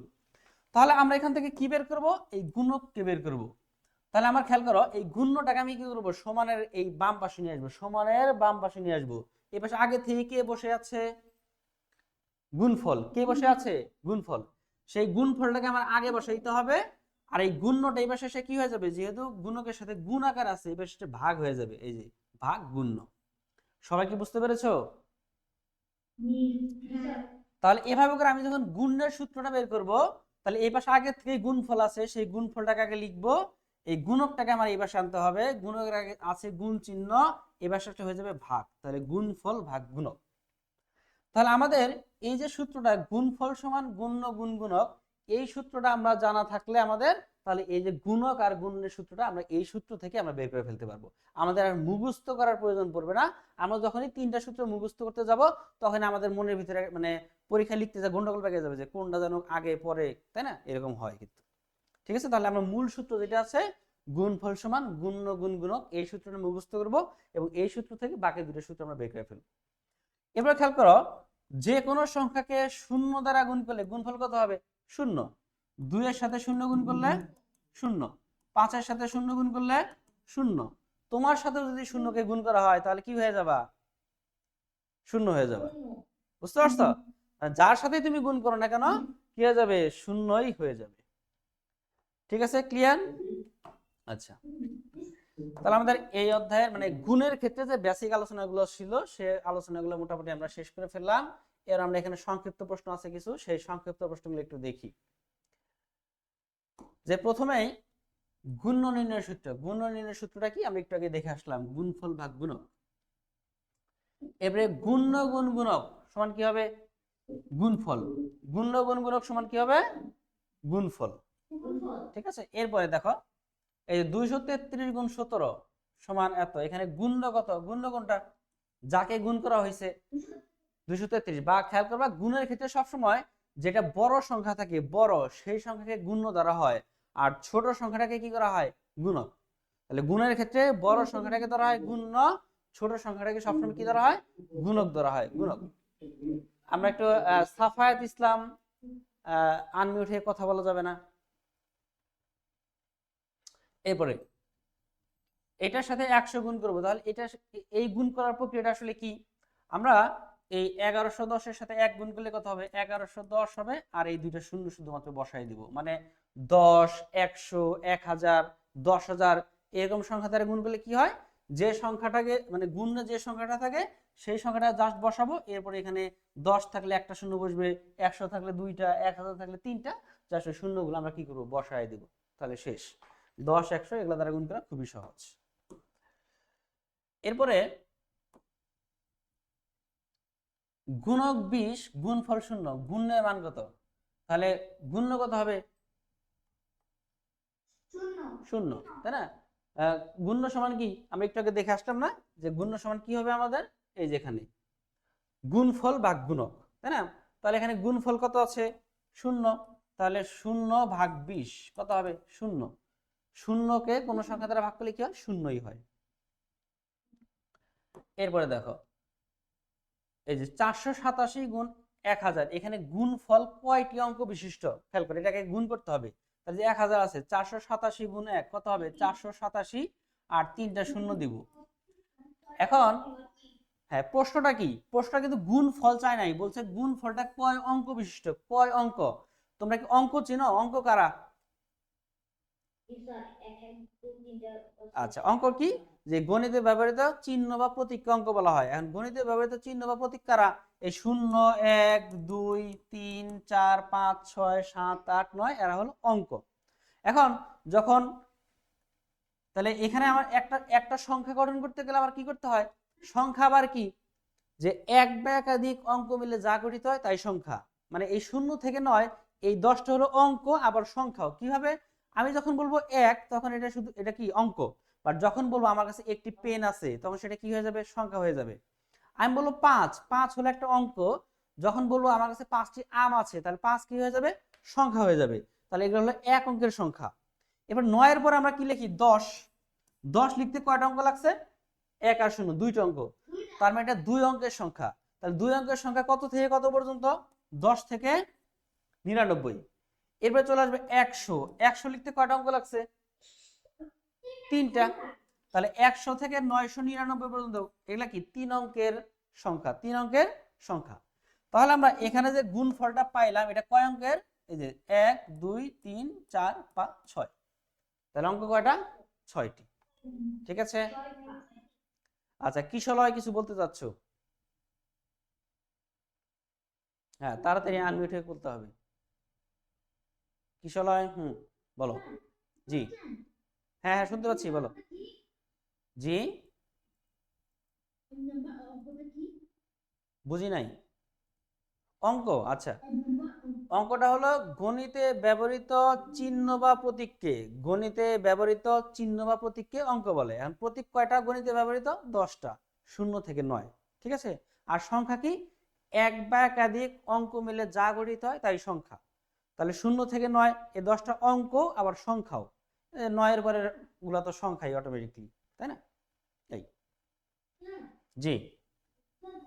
তাহলে আমরা এখান থেকে কি বের করব? এই গুণককে বের করব। তাহলে আমার খেয়াল করো, এই গুণ্যটাকে আমি কি করব? সমানের এই বাম পাশে নিয়ে আসবো, সমানের বাম পাশে নিয়ে আসবো। এই পাশে আগে থেকে কে বসে আছে? গুণফল। কে বসে আছে? গুণফল। সেই গুণফলটাকে আমার আগে বসাইতে হবে। আর এই গুণ্যটা এই পাশে এসে কি হয়ে যাবে? যেহেতু গুণকের সাথে গুণ আকার আছে, এই পাশে ভাগ হয়ে যাবে। এই যে ভাগ গুণ্য। সবাই কি বুঝতে পেরেছো? তাহলে এভাবে করে আমি যখন গুণের সূত্রটা বের করব, তাহলে এই পাশে আগে থেকে গুণফল আছে, সেই গুণফলটাকে আগে লিখবো। এই গুণকটাকে আমার এই পাশে আনতে হবে। গুণকের আগে আছে গুণ চিহ্ন, এই পাশে হয়ে যাবে ভাগ। তাহলে গুণফল ভাগ গুণক। তাহলে আমাদের এই যে সূত্রটা গুণফল সমান গুণ্য গুণ গুণক, এই সূত্রটা আমরা জানা থাকলে আমাদের তাহলে এই যে গুণক আর গুণনের সূত্রটা আমরা এই সূত্র থেকে আমরা বের করে ফেলতে পারবো। আমাদের আর মুখস্থ করার প্রয়োজন পড়বে না। আমরা যখনই 3টা সূত্র মুখস্থ করতে যাব তখন আমাদের মনের ভিতরে মানে পরীক্ষা লিখতে যা গন্ডগোল পেকে যাবে যে কোনটা যেন আগে পরে, তাই না? এরকম হয় কিন্তু। ঠিক আছে, তাহলে আমরা মূল সূত্র যেটা আছে গুণফল সমান গুণ্য গুণ গুণক, এই সূত্রটা মুখস্থ করব এবং এই সূত্র থেকে বাকি দুটো সূত্র আমরা বের করে ফেলবো। এবার খেয়াল করো, যে কোনো সংখ্যাকে 0 দ্বারা গুণ করলে গুণফল কত হবে? 0। 2 এর সাথে 0 গুণ করলে 0, 5 এর সাথে 0 গুণ করলে 0। তোমার সাথে যদি 0 কে গুণ করা হয় তাহলে কি হয়ে যাবা? 0 হয়ে যাবে। বুঝতে পারছো? আর যার সাথে তুমি গুণ করো না কেন কি হয়ে যাবে? 0ই হয়ে যাবে। ঠিক আছে, ক্লিয়ার? আচ্ছা, তাহলে আমাদের এই অধ্যায়ের মানে গুণের ক্ষেত্রে যে বেসিক আলোচনাগুলো ছিল সে আলোচনাগুলো মোটামুটি আমরা শেষ করে ফেললাম। এর আমরা এখানে সংক্ষিপ্ত প্রশ্ন আছে কিছু, সেই সংক্ষিপ্ত প্রশ্নগুলো একটু দেখি। যে প্রথমেই গুণ্য নির্ণয়ের সূত্র, গুণ্য নির্ণয়ের সূত্রটা কি আমরা একটু আগে দেখে আসলাম, গুণফল ভাগ গুণক। এবারে গুণ্য গুণ গুণক সমান কি হবে? গুণফল। গুণ্য গুণ গুণক সমান কি হবে? গুণফল। ঠিক আছে, এরপরে দেখো এই 233 গুণ 17 সমান এত, এখানে গুণ্য কত? গুণ্য কোনটা? যাকে গুণ করা হয়েছে 233। বা খেয়াল করবা গুণের ক্ষেত্রে সবসময় যেটা বড় সংখ্যা থাকে বড় সেই সংখ্যাকে গুণ্য ধরা হয়, আর ছোট সংখ্যাটাকে কি করা হয়? গুণক। তাহলে গুণের ক্ষেত্রে বড় সংখ্যাটাকে ধরা হয় গুণ্য, ছোট সংখ্যাটাকে সবসময় কি ধরা হয়? গুণক ধরা হয়, গুণক। আমরা একটু সাফায়াত ইসলাম আনমিউট হয়ে কথা বলা যাবে না। এরপরে এটার সাথে 100 গুণ করবো, তাহলে এটা এই গুণ করার প্রক্রিয়াটা আসলে কি? আমরা এই 1110 এর সাথে 1 গুণ করলে কত হবে? 1110 হবে, আর এই দুইটা শূন্য শুধুমাত্র বসাই দিব, মানে 10, 100, 1000, 10,000 এরকম সংখ্যা দ্বারা গুণ করলে কি হয়? যে সংখ্যাটাকে মানে গুণ্য যে সংখ্যাটা থাকে সেই সংখ্যাটা জাস্ট বসাবো, এরপরে এখানে 10 থাকলে একটা শূন্য বসবে, 100 থাকলে দুইটা, 1000 থাকলে তিনটা, জাস্ট ওই শূন্যগুলো আমরা কি করবো? বসাই দিব, তাহলে শেষ। 10, 100 এগুলো দ্বারা গুণ করা খুবই সহজ। এরপরে গুণক 20 গুণফল 0, গুণ্যের মান কত? তাহলে গুণ্য কত হবে? 0, তাই না? গুণ্য সমান কি আমরা একটু আগে দেখে আসলাম না যে গুণ্য সমান কি হবে আমাদের? এই যেখানে গুণফল ভাগ গুণক, তাই না? তাহলে এখানে গুণফল কত আছে? 0, তাহলে 0 ভাগ 20 কত হবে? 0। 0কে কোন সংখ্যা দ্বারা ভাগ করলে কি হয়? 0ই হয়। এরপরে দেখো এই যে 487 গুণ 1000, এখানে গুণফল কয়টি অঙ্ক বিশিষ্ট? খেয়াল করে এটাকে গুণ করতে হবে। তাহলে যে 1000 আছে 487 গুণ 1 কত হবে? 487, আর 3টা শূন্য দিব। এখন হ্যাঁ, প্রশ্নটা কি? প্রশ্নটা কিন্তু গুণফল চায় নাই, বলছে গুণফলটা কয় অঙ্ক বিশিষ্ট, কয় অঙ্ক। তোমরা কি অঙ্ক চেনো? অঙ্ক কারা? আচ্ছা, অঙ্ক কি? যে গণিতে ব্যবহৃত চিহ্ন বা প্রতীককে অঙ্ক বলা হয়। এখন গণিতে ব্যবহৃত চিহ্ন বা প্রতীক কারা? এই 0, 1, 2, 3, 4, 5, 6, 7, 8, 9 এরা হলো অঙ্ক। এখন যখন তাহলে এখানে আমার একটা সংখ্যা গঠন করতে গেলে আবার কি করতে হয়? সংখ্যা আবার কি? যে এক বা একাধিক অঙ্ক মিলে যা গঠিত হয় তাই সংখ্যা। মানে এই 0 থেকে 9 এই 10টা হলো অঙ্ক, আবার সংখ্যাও। কিভাবে? আমি যখন বলবো 1 তখন এটা শুধু এটা কি? অঙ্ক। বাট যখন বলবো আমার কাছে একটি পেন আছে তখন সেটা কি হয়ে যাবে? সংখ্যা হয়ে যাবে। আমি বলবো 5 হলো একটা অঙ্ক, যখন বলবো আমার কাছে 5টি আম আছে তাহলে 5 কি হয়ে যাবে? সংখ্যা হয়ে যাবে। তাহলে এগুলো হলো এক অঙ্কের সংখ্যা। এবার 9 এর পরে আমরা কি লিখি? 10 লিখতে কয়টা অঙ্ক লাগছে? 1 আর 0 দুইটা অঙ্ক, তার মানে এটা 2 অঙ্কের সংখ্যা। তাহলে 2 অঙ্কের সংখ্যা কত থেকে কত পর্যন্ত? 10 থেকে 99। এরপরে চলে আসবে 100 লিখতে কয়টা অঙ্ক লাগছে? 3টা। তাহলে 100 থেকে 999 পর্যন্ত এগুলা কি? 3 অঙ্কের সংখ্যা, 3 অঙ্কের সংখ্যা। তাহলে আমরা এখানে যে গুণফলটা পাইলাম এটা কয় অঙ্কের? এই যে 1, 2, 3, 4, 5, 6। তাহলে অঙ্ক কয়টা? 6টি। ঠিক আছে। আচ্ছা, কিশলয় কিছু বলতে চাচ্ছ? হ্যাঁ, তাড়াতাড়ি আনমিউট হয়ে বলতে হবে। কিশলয়, বলো। জি, হ্যাঁ হ্যাঁ শুনতে পাচ্ছি, বলো। জি, বুঝি নাই। অঙ্ক, আচ্ছা অঙ্কটা হলো গণিতে ব্যবহৃত চিহ্ন বা প্রতীককে, গণিতে ব্যবহৃত চিহ্ন বা প্রতীককে অঙ্ক বলে। এখন প্রতীক কয়টা গণিতে ব্যবহৃত? 10টা, 0 থেকে 9, ঠিক আছে। আর সংখ্যা কি? এক বা একাধিক অঙ্ক মিলে যা গঠিত হয় তাই সংখ্যা। তাহলে 0 থেকে 9 এই 10টা অঙ্ক, আবার সংখ্যাও। 9-এর পরের গুলা তো সংখ্যাই অটোমেটিকলি, তাই না? এই স্যার জি, স্যার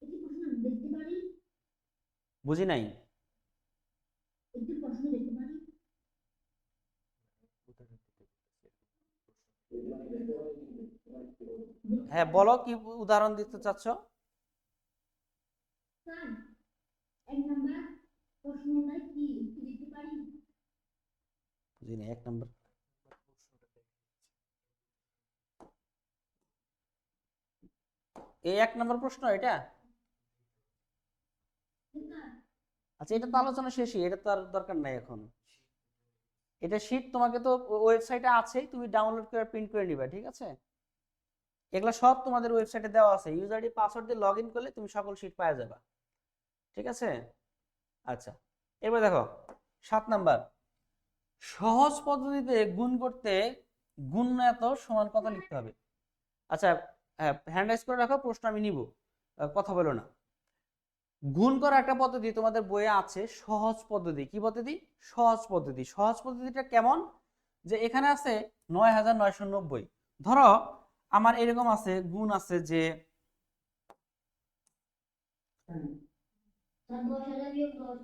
একটি প্রশ্ন দেখতে পারি? বুঝি নাই। একটি প্রশ্ন দেখতে পারি? হ্যাঁ বলো, কি উদাহরণ দিতে চাচ্ছ? স্যার 1 নাম্বার প্রশ্নটা কি একটু দেখতে পারি? বুঝি নাই 1 নম্বর। এই 1 নম্বর প্রশ্ন এটা? স্যার আচ্ছা, এটা তো আলোচনা শেষই, এটা তো আর দরকার নাই এখন। এটা শীট তোমাকে তো ওয়েবসাইটে আছেই, তুমি ডাউনলোড করে প্রিন্ট করে নিবা, ঠিক আছে। এগুলো সব তোমাদের ওয়েবসাইটে দেওয়া আছে, ইউজার আইডি পাসওয়ার্ড দিয়ে লগ ইন করলে তুমি সকল শীট পাওয়া যাবে, ঠিক আছে। আচ্ছা, এবার দেখো 7 নাম্বার, সহজ পদ্ধতিতে গুণ করতে গুণনায়ত সমান কত লিখতে হবে? আচ্ছা, হ্যান্ড রাইজ করে রাখো, প্রশ্ন আমি নিব, কথা বলো না। গুণ করা একটা পদ্ধতি তোমাদের বইয়ে আছে, সহজ পদ্ধতি। কি পদ্ধতি? সহজ পদ্ধতি। সহজ পদ্ধতিটা কেমন? যে এখানে আছে 9990, ধরো আমার এরকম আছে, গুণ আছে যে স্যার 10,000 বিয়োগ 10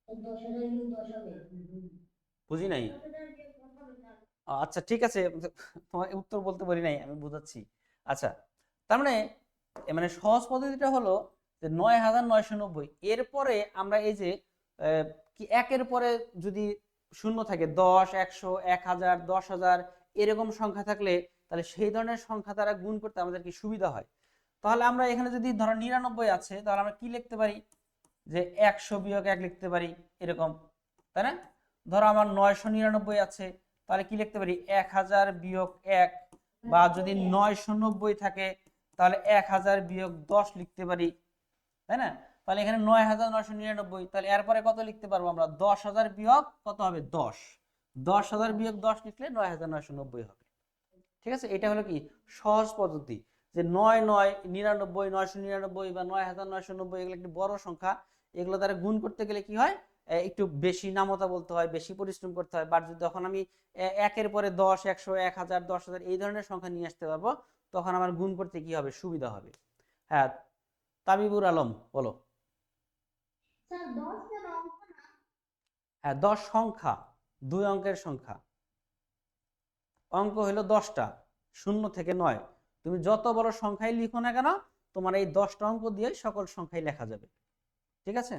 10,000 বিয়োগ 10 হবে। বুঝি নাই। 10,000 বিয়োগ 10 হবে স্যার। আচ্ছা ঠিক আছে, তোমাকে উত্তর বলতে পারি নাই, আমি বুঝাচ্ছি। আচ্ছা, তার মানে মানে সহজ পদ্ধতিটা হলো যে 9990, এরপরে আমরা এই যে কি একের পরে যদি শূন্য থাকে, 10, 100, 1000, 10,000 এরকম সংখ্যা থাকলে, তাহলে সেই ধরনের সংখ্যা দ্বারা গুণ করতে আমাদের কি সুবিধা হয়। তাহলে আমরা এখানে যদি ধরো 99 আছে, তাহলে আমরা কি লিখতে পারি? যে 100 বিয়োগ 1 লিখতে পারি, এরকম, তাই না? ধরো আমার 999 আছে, তাহলে কি লিখতে পারি? 1000 বিয়োগ 1, বা যদি 990 থাকে তাহলে 1000 বিয়োগ 10 লিখতে পারি, তাই না? তাহলে এখানে 9999, তাহলে এরপরে কত লিখতে পারবো আমরা? 10,000 বিয়োগ কত হবে? 10। 10,000 বিয়োগ 10 লিখলে 9990 হবে, ঠিক আছে। এটা হলো কি সহজ পদ্ধতি, যে 9999, 999 বা 9990 এগুলো একটি বড় সংখ্যা, এগুলো দ্বারা গুণ করতে গেলে কি হয়? একটু বেশি নামতা বলতে হয়, বেশি পরিশ্রম করতে হয়। বাট যদি তখন আমি একের পরে 10, 100, 1000, 10,000 এই ধরনের সংখ্যা নিয়ে আসতে পারবো, তখন আমার গুণ করতে কি হবে? সুবিধা হবে। হ্যাঁ, তাবিবুর আলম বলো। স্যার 10 কেন অঙ্ক না? হ্যাঁ, 10 সংখ্যা, 2 অঙ্কের সংখ্যা। অঙ্ক হলো 10টা, 0 থেকে 9। তুমি যত বড় সংখ্যাই লিখো না কেন, তোমার এই 10টা অঙ্ক দিয়ে সকল সংখ্যাই লেখা যাবে, ঠিক আছে।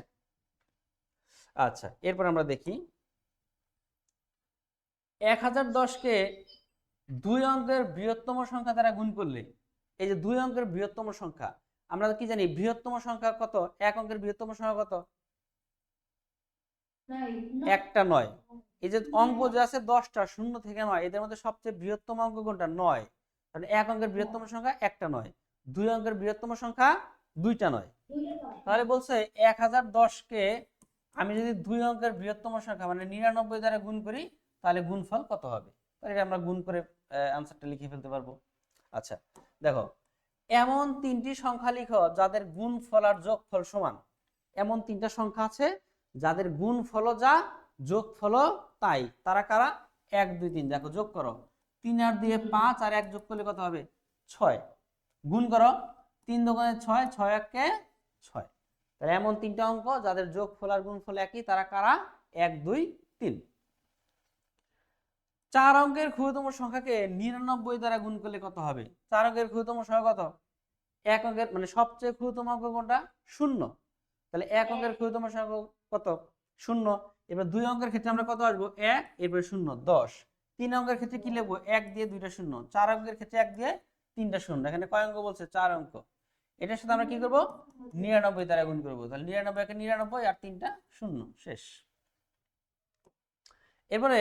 আচ্ছা, এরপর আমরা দেখি 1010কে 2 অঙ্কের বৃহত্তম সংখ্যা দ্বারা গুণ করলে, এই যে 2 অঙ্কের বৃহত্তম সংখ্যা, আমরা কি জানি বৃহত্তম সংখ্যা কত? 1 অঙ্কের বৃহত্তম সংখ্যা কত? স্যার একটা 9। এই যে অঙ্ক যে আছে 10টা, 0 থেকে 9, এদের মধ্যে সবচেয়ে বৃহত্তম অঙ্ক কোনটা? 9। কারণ 1 অঙ্কের বৃহত্তম সংখ্যা একটা 9, 2 অঙ্কের বৃহত্তম সংখ্যা 2টা 9। তাহলে বলছে 1010কে আমি যদি 2 অঙ্কের বৃহত্তম সংখ্যা মানে 99 দ্বারা গুণ করি, তাহলে গুণফল কত হবে? তাহলে এটা আমরা গুণ করে আনসারটা লিখে ফেলতে পারবো। আচ্ছা, দেখো, এমন 3টি সংখ্যা লিখো যাদের গুণফল আর যোগফল সমান। এমন 3টা সংখ্যা আছে যাদের গুণফল যা, যোগফল তাই। তারা কারা? 1, 2, 3। দেখো, যোগ করো, 3 আর 2 5, আর 1 যোগ করলে কত হবে? 6। গুণ করো, 3 দোকানে 6, 6 একে 6। তাহলে এমন 3টা অঙ্ক যাদের যোগফল আর গুণফল একই, তারা কারা? 1, 2, 3। 4 অঙ্কের ক্ষুদ্রতম সংখ্যাকে 99 দ্বারা গুণ করলে কত হবে? 4 অঙ্কের ক্ষুদ্রতম সংখ্যা কত? 1 অঙ্কের মানে সবচেয়ে ক্ষুদ্রতম অঙ্ক কোনটা? 0। তাহলে 1 অঙ্কের ক্ষুদ্রতম সংখ্যা কত? 0। এবার 2 অঙ্কের ক্ষেত্রে আমরা কত আসবো? 1, এরপরে 0, 10। 3 অঙ্কের ক্ষেত্রে কি লিখবো? 1 দিয়ে 2টা 0। 4 অঙ্কের ক্ষেত্রে 1 দিয়ে 3টা 0। এখানে কয় অঙ্ক বলছে? 4 অঙ্ক। এটার সাথে আমরা কি করব? 99 দ্বারা গুণ করব। তাহলে 99 কে 99 আর 3টা 0, শেষ। এবারে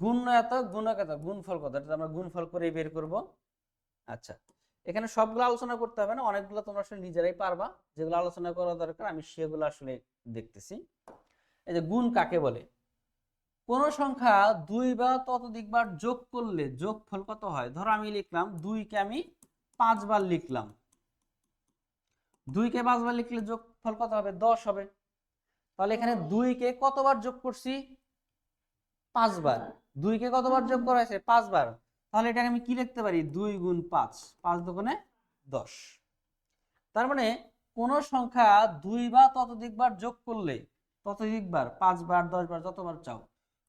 গুণনায়ত, গুণক এত, গুণফল কত? এটা আমরা গুণফল করে বের করব। আচ্ছা, এখানে সবগুলো আলোচনা করতে হবে না, অনেকগুলো তোমরা আসলে নিজেরাই পারবা, যেগুলো আলোচনা করা দরকার আমি সেগুলো আসলে দেখতেছি। এই যে গুণ কাকে বলে? কোন সংখ্যা 2 বা ততোধিকবার যোগ করলে যোগফল কত হয়? ধরো আমি লিখলাম 2 কে আমি 5 বার লিখলাম, 2 কে 5 বার লিখলে যোগফল কত হবে? 10 হবে। তাহলে এখানে 2 কে কতবার যোগ করছি? 5 বার। 2 কে কতবার যোগ করা হয়েছে? 5 বার। তাহলে এটাকে আমি কি লিখতে পারি? 2 গুণ 5, 5 দুগুণে 10। তার মানে কোন সংখ্যা 2 বা ততোধিকবার যোগ করলে, ততোধিকবার 5 বার 10 বার যতবার চাও,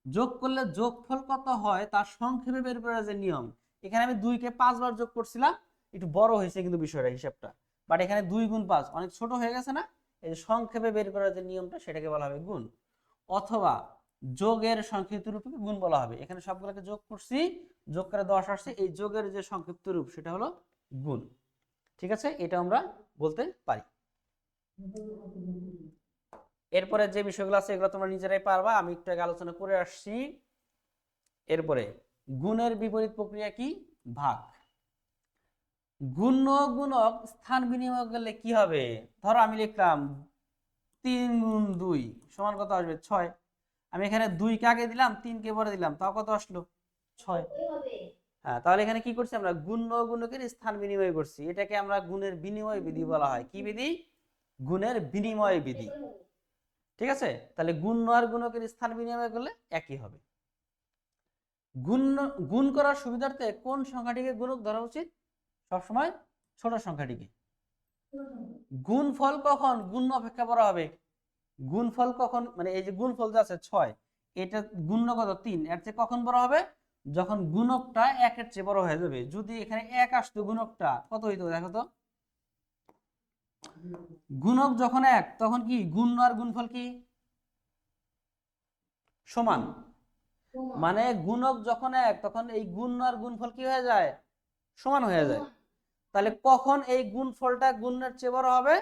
যোগ করলে যোগফল কত হয় তার সংক্ষেপে বের করার যে নিয়ম। এখানে আমি 2 কে 5 বার যোগ করছিলাম, একটু বড় হয়েছে কিন্তু বিষয়টা, হিসাবটা, বাট এখানে 2 গুণ 5 অনেক ছোট হয়ে গেছে না? এই যে সংক্ষেপে বের করার যে নিয়মটা সেটাকে বলা হবে গুণ, অথবা যোগের সংক্ষিপ্ত রূপকে গুণ বলা হবে। এখানে সবগুলোকে যোগ করছি, যোগ করে 10 আসছে, এই যোগের যে সংক্ষিপ্ত রূপ সেটা হলো গুণ। ঠিক আছে, এটা আমরা বলতে পারি। এরপরে যে বিষয়গুলো আছে এগুলো তোমরা নিজেরাই পারবা, আমি একটু আগে আলোচনা করে আসছি। এরপরে গুণের বিপরীত প্রক্রিয়া কি? ভাগ। গুণ ও গুণক স্থান বিনিময় করলে কি হবে? ধরো আমি লিখলাম 3 গুণ 2 সমান কত আসবে? 6। আমি এখানে 2 কে আগে দিলাম, 3 কে পরে দিলাম, তাও কত আসলো? 6। হ্যাঁ, তাহলে এখানে কি করছি আমরা? গুণ ও গুণকের স্থান বিনিময় করছি, এটাকে আমরা গুণের বিনিময় বিধি বলা হয়। কি বিধি? গুণের বিনিময় বিধি। ঠিক আছে, তাহলে গুণ আর গুণকের স্থান বিনিময় করলে একই হবে। গুণ গুণ করার সুবিধার্থে কোন সংখ্যাটিকে গুণক ধরা উচিত? সবসময় ছোট সংখ্যাটিকে। গুণফল কখন গুণ অপেক্ষা বড় হবে? গুণফল কখন, মানে এই যে গুণফল যে আছে 6, এটা গুণ্য কত? 3, এর চেয়ে কখন বড় হবে? যখন গুণকটা 1 এর চেয়ে বড় হয়ে যাবে। যদি এখানে 1 আসতো, গুণকটা কত হইতো দেখো তো? গুণক যখন 1, তখন কি গুণ আর গুণফল কি সমান? মানে গুণক যখন 1, তখন এই গুণ আর গুণফল কি হয়ে যায়? সমান হয়ে যায়। তাহলে কখন এই গুণফলটা গুণের চেয়ে বড় হবে?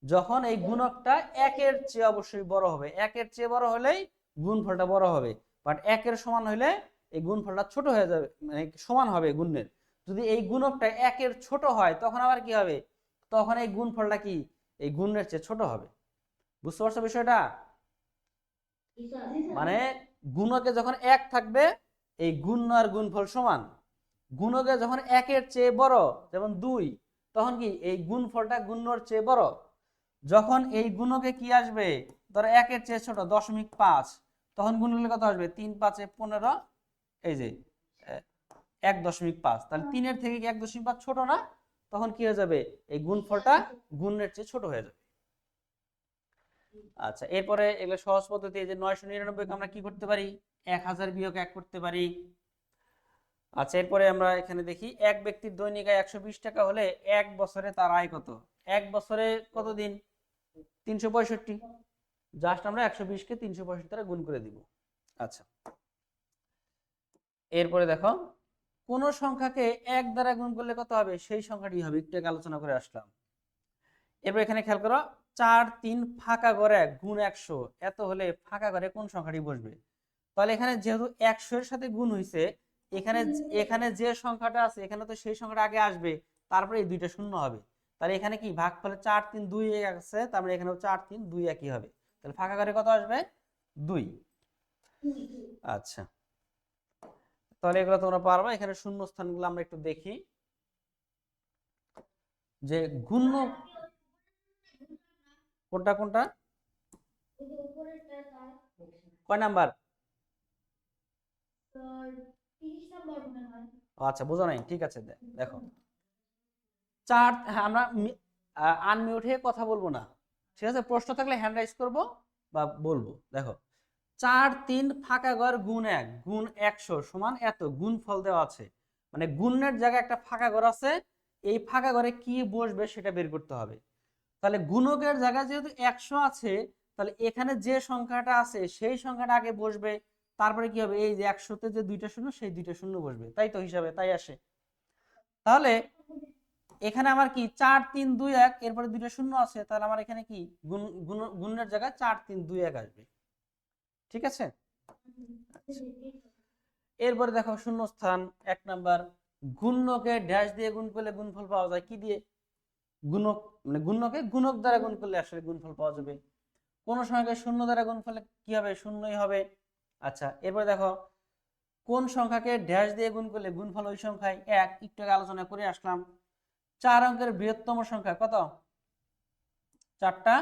যখন এই গুণকটা 1 এর চেয়ে অবশ্যই বড় হবে। 1 এর চেয়ে বড় হলেই গুণফলটা বড় হবে, বাট 1 এর সমান হলে এই গুণফলটা ছোট হয়ে যাবে, মানে সমান হবে গুণের। যদি এই গুণকটা 1 এর ছোট হয় তখন আবার কি হবে? তখন এই গুণফলটা কি এই গুণের চেয়ে ছোট হবে। বুঝতে পারছো বিষয়টা? মানে গুণকে যখন 1 থাকবে, এই গুণ আর গুণফল সমান। গুণকে যখন 1 এর চেয়ে বড়, যেমন 2, তখন কি এই গুণফলটা গুণের চেয়ে বড়। যখন এই গুণকে কি আসবে, ধরো 1 এর চেয়ে ছোট 0.5, তখন গুণ করলে কত আসবে? 3 5 15, এই যে 1.5। তাহলে 3 এর থেকে কি 1.5 ছোট না? তখন কি হয়ে যাবে? এই গুণফলটা গুণের চেয়ে ছোট হয়ে যাবে। আচ্ছা, এরপরে এগুলো সহজ পদ্ধতি। এই যে 999 কে আমরা কি করতে পারি? 1000 বিয়োগ 1 করতে পারি। আচ্ছা, এরপরে আমরা এখানে দেখি এক ব্যক্তির দৈনিক আয় 120 টাকা হলে 1 বছরে তার আয় কত? 1 বছরে কত দিন? 365। জাস্ট আমরা 120 কে 365 দ্বারা গুণ করে দিব। আচ্ছা, এরপরে দেখো কোন সংখ্যাকে 1 দ্বারা গুণ করলে কত হবে? সেই সংখ্যাটি হবে। একটু আগে আলোচনা করে আসলাম। এরপর এখানে খেয়াল করো, 4 3 ফাঁকা ঘরে 1 গুণ 100, এত হলে ফাঁকা ঘরে কোন সংখ্যাটি বসবে? তাহলে এখানে যেহেতু 100 এর সাথে গুণ হয়েছে, এখানে এখানে যে সংখ্যাটা আছে এখানে তো সেই সংখ্যাটা আগে আসবে, তারপরে এই দুইটা শূন্য হবে। তাহলে এখানে কি ভাগফলে 4 3 2 1 আছে, তার মানে এখানেও 4 3 2 একই হবে। তাহলে ফাঁকা ঘরে কত আসবে? 2। আচ্ছা, তাহলে এগুলো তোমরা পারবা। এখানে শূন্য স্থানগুলো আমরা একটু দেখি, যে গুণ্য কোনটা কোনটা কয় নাম্বার? আচ্ছা, বোঝো নাই, ঠিক আছে। দেখো 4, হ্যাঁ, আমরা আনমিউট হয়ে কথা বলবো না, ঠিক আছে? প্রশ্ন থাকলে হ্যান্ড রাইজ করব বা বলবো। দেখো 4 3 ফাঁকা ঘর গুণ 1 গুণ 100 সমান এত, গুণফল দেওয়া আছে, মানে গুণের জায়গায় একটা ফাঁকা ঘর আছে, এই ফাঁকা ঘরে কি বসবে সেটা বের করতে হবে। তাহলে গুণকের জায়গায় যেহেতু 100 আছে, তাহলে এখানে যে সংখ্যাটা আছে সেই সংখ্যাটা আগে বসবে, তারপরে কি হবে? এই যে 100-তে যে দুইটা শূন্য, সেই দুইটা শূন্য বসবে, তাই তো হিসাবে তাই আসে। তাহলে এখানে আমার কি 4 3 2 1, এরপরে দুইটা শূন্য আছে, তাহলে আমার এখানে কি গুণের জায়গায় 4 3 2 1 আসবে। ঠিক আছে, এরপরে দেখো শূন্য স্থান 1 নাম্বার, গুণকে ড্যাশ দিয়ে গুণ করলে গুণফল পাওয়া যায় কি দিয়ে? গুণক, মানে গুণকে গুণক দ্বারা গুণ করলে আসলে গুণফল পাওয়া যাবে। কোন সংখ্যাকে শূন্য দ্বারা গুণ করলে কি হবে? শূন্যই হবে। আচ্ছা, এরপরে দেখো কোন সংখ্যাকে ড্যাশ দিয়ে গুণ করলে গুণফল ওই সংখ্যায় এক, একটু আগে আলোচনা করে আসলাম। 4 অঙ্কের বৃহত্তম সংখ্যা কত? 4টা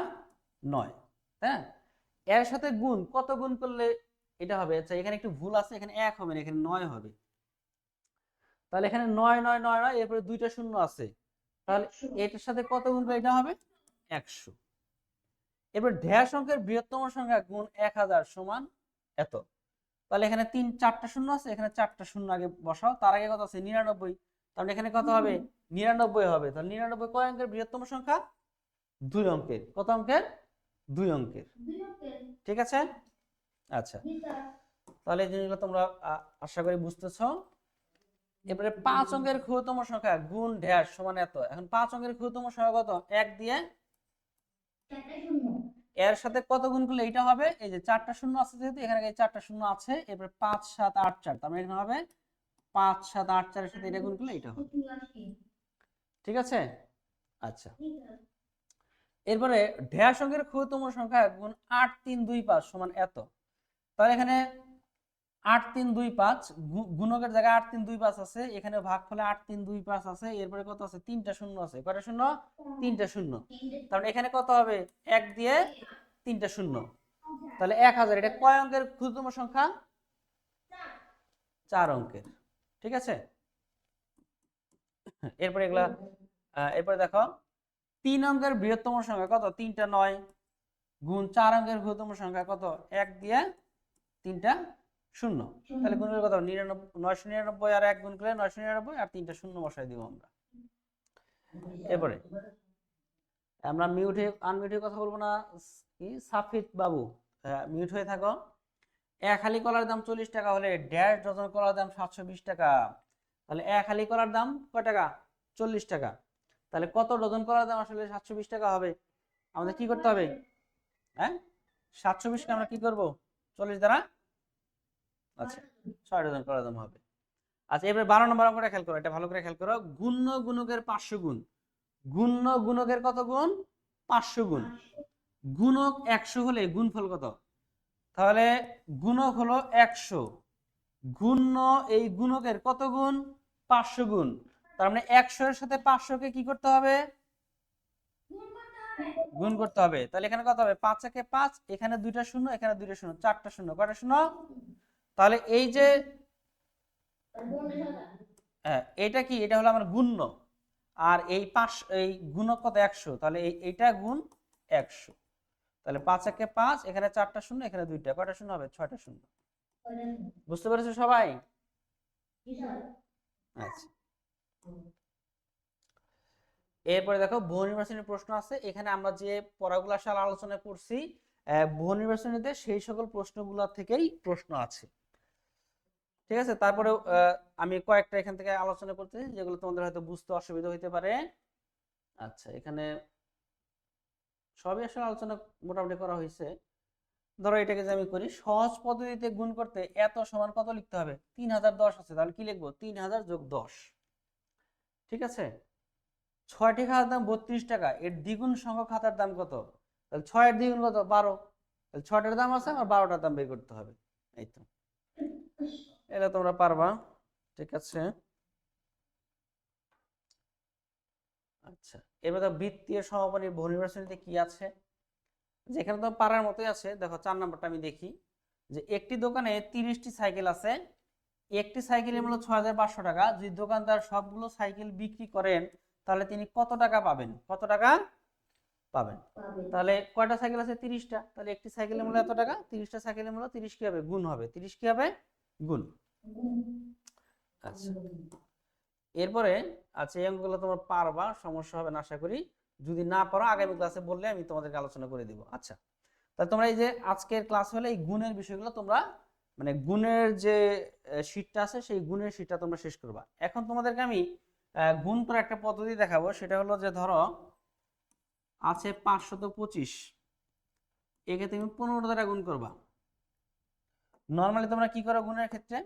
9, হ্যাঁ। এর সাথে গুণ কত গুণ করলে এটা হবে? আচ্ছা, এখানে একটু ভুল আছে, এখানে 1 হবে না, এখানে 9 হবে। তাহলে এখানে 9 9 9 9, এরপরে দুইটা শূন্য আছে, তাহলে এটার সাথে কত গুণ করলে এটা হবে? 100। এবার ড্যাশ অঙ্কের বৃহত্তম সংখ্যা গুণ 1000 সমান এত। তাহলে এখানে 4টা শূন্য আছে, এখানে 4টা শূন্য আগে বসাও, তার আগে কত আছে? 99। তাহলে এখানে কত হবে? 99 হবে। তাহলে 99 কয় অঙ্কের বৃহত্তম সংখ্যা? 2 অঙ্কের। কত অঙ্কের? 2 অঙ্কের। ঠিক আছে? আচ্ছা, তাহলে এই জিনিসগুলো তোমরা আশা করি বুঝতেছো। এবারে 5 অঙ্কের ক্ষুদ্রতম সংখ্যা গুণ ড্যাশ সমান এত। এখন 5 অঙ্কের ক্ষুদ্রতম সংখ্যা কত? 1 দিয়ে এর সাথে কত গুণ করলে এটা হবে? এই যে 4টা শূন্য আছে, যেহেতু এখানে এই 4টা শূন্য আছে, এরপর 5 7 8 4, তার মানে এখানে হবে 5 7 8 4 এর সাথে এটা গুণ করলে এটা হবে। ঠিক আছে? আচ্ছা, এরপরে ড্যাশ অঙ্কের ক্ষুদ্রতম সংখ্যা গুণ 8 3 2 5 সমান এত। তাহলে এখানে 8 3 2 5 গুণকের জায়গায় 8 3 2 5 আছে, এখানে ভাগফলে 8 3 2 5 আছে, এরপরে কত আছে? 3টা শূন্য আছে। কয়টা শূন্য? 3টা শূন্য। তাহলে এখানে কত হবে? 1 দিয়ে 3টা শূন্য, তাহলে 1000। এটা কয় অঙ্কের ক্ষুদ্রতম সংখ্যা? 4 অঙ্কের। ঠিক আছে? এরপরে এগুলা এরপরে দেখো 3 অঙ্কের বৃহত্তম সংখ্যা কত? 3টা 9 গুণ 4 অঙ্কের ক্ষুদ্রতম সংখ্যা কত? 1 দিয়ে 3টা শূন্য। তাহলে গুণ করলে কত? 999 আর 1 গুণ করলে 999, আর 3টা শূন্য বসাই দিব আমরা। এরপরে আমরা মিউটে আনমিউটে কথা বলবো না। কি সাফিত বাবু, মিউট হয়ে থাকো। এক হালি কলার দাম 40 টাকা হলে ড্যাশ ডজন কলার দাম 720 টাকা। তাহলে এক হালি কলার দাম কয় টাকা? 40 টাকা। তাহলে কত ডজন কলার দাম আসলে 720 টাকা হবে? আমাদের কি করতে হবে? হ্যাঁ, 720 কে আমরা কি করব? 40 দ্বারা, আচ্ছা 6 ডজন কলার দাম হবে। আচ্ছা, এবারে 12 নম্বর অঙ্কটা খেয়াল করো, এটা ভালো করে খেয়াল করো। গুণ্য গুণকের 500 গুণ। গুণ্য গুণকের কত গুণ? 500 গুণ। গুণক 100 হলে গুণফল কত? তাহলে গুণক হলো 100, গুণ্য এই গুণকের কত গুণ? 500 গুণ। তার মানে 100 এর সাথে 500 কে কি করতে হবে? গুণ করতে হবে। তাহলে এখানে কত হবে? 5 একে 5, এখানে দুইটা শূন্য, এখানে দুইটা শূন্য, 4টা শূন্য। কয়টা শূন্য? তাহলে এই যে হ্যাঁ, এটা কি? এটা হলো আমার গুণ্য। আর এই 5, এই গুণক কত? 100। তাহলে এইটা গুণ 100। তাহলে 5 একে 5, এখানে 4টা শূন্য, এখানে দুইটা। কয়টা শূন্য হবে? 6টা শূন্য। বুঝতে পেরেছো সবাই? আচ্ছা, এরপরে দেখো বহু নির্বাচনী প্রশ্ন আছে। এখানে আমরা যে পড়াগুলো আসলে আলোচনা করছি বহু নির্বাচনীতে, সেই সকল প্রশ্নগুলো থেকেই প্রশ্ন আছে। ঠিক আছে? তারপরে আমি কয়েকটা এখান থেকে আলোচনা করতেছি যেগুলো তোমাদের হয়তো বুঝতে অসুবিধা হইতে পারে। আচ্ছা, এখানে সবই আসলে আলোচনা মোটামুটি করা হয়েছে। ধরো এটাকে যে আমি করি, সহজ পদ্ধতিতে গুণ করতে এত সমান কত লিখতে হবে? 3010 আছে, তাহলে কি লিখবো? 3000 যোগ 10। ঠিক আছে? 6টি খাতার দাম 32 টাকা, এর দ্বিগুণ সংখ্যক খাতার দাম কত? তাহলে 6 এর দ্বিগুণ কত? 12। তাহলে 6টার দাম আছে, আমার 12টার দাম বের করতে হবে। এই তো, এটা তোমরা পারবা। ঠিক আছে? আচ্ছা, এবার বৃত্তীয় সমাপনীর বহু নির্বাচনীতে কি আছে? যেখানে তো পারার মতোই আছে। দেখো 4 নম্বরটা আমি দেখি, যে একটি দোকানে 30টি সাইকেল আছে, একটি সাইকেলের মূল্য 6500 টাকা। যদি দোকানদার সবগুলো সাইকেল বিক্রি করেন তাহলে তিনি কত টাকা পাবেন? কত টাকা পাবেন? তাহলে কয়টা সাইকেল আছে? 30টা। তাহলে একটি সাইকেলের মূল্য এত টাকা, 30টা সাইকেলের মূল্য 30 কি হবে? গুণ হবে। 30 কি হবে? গুণ। আচ্ছা, এরপরে আচ্ছা, এই অঙ্কগুলো তোমরা পারবা, সমস্যা হবে না আশা করি। যদি না পারো আগামী ক্লাসে বললে আমি তোমাদেরকে আলোচনা করে দিব। আচ্ছা, তাহলে তোমরা এই যে আজকের ক্লাস হলে এই গুণের বিষয়গুলো তোমরা, মানে গুণের যে শীটটা আছে সেই গুণের শীটটা তোমরা শেষ করবা। এখন তোমাদেরকে আমি গুণ করে একটা পদ্ধতি দেখাবো। সেটা হলো যে ধরো আছে 525, একে তুমি 15 দ্বারা গুণ করবা। নর্মালি তোমরা কি করো গুণের ক্ষেত্রে?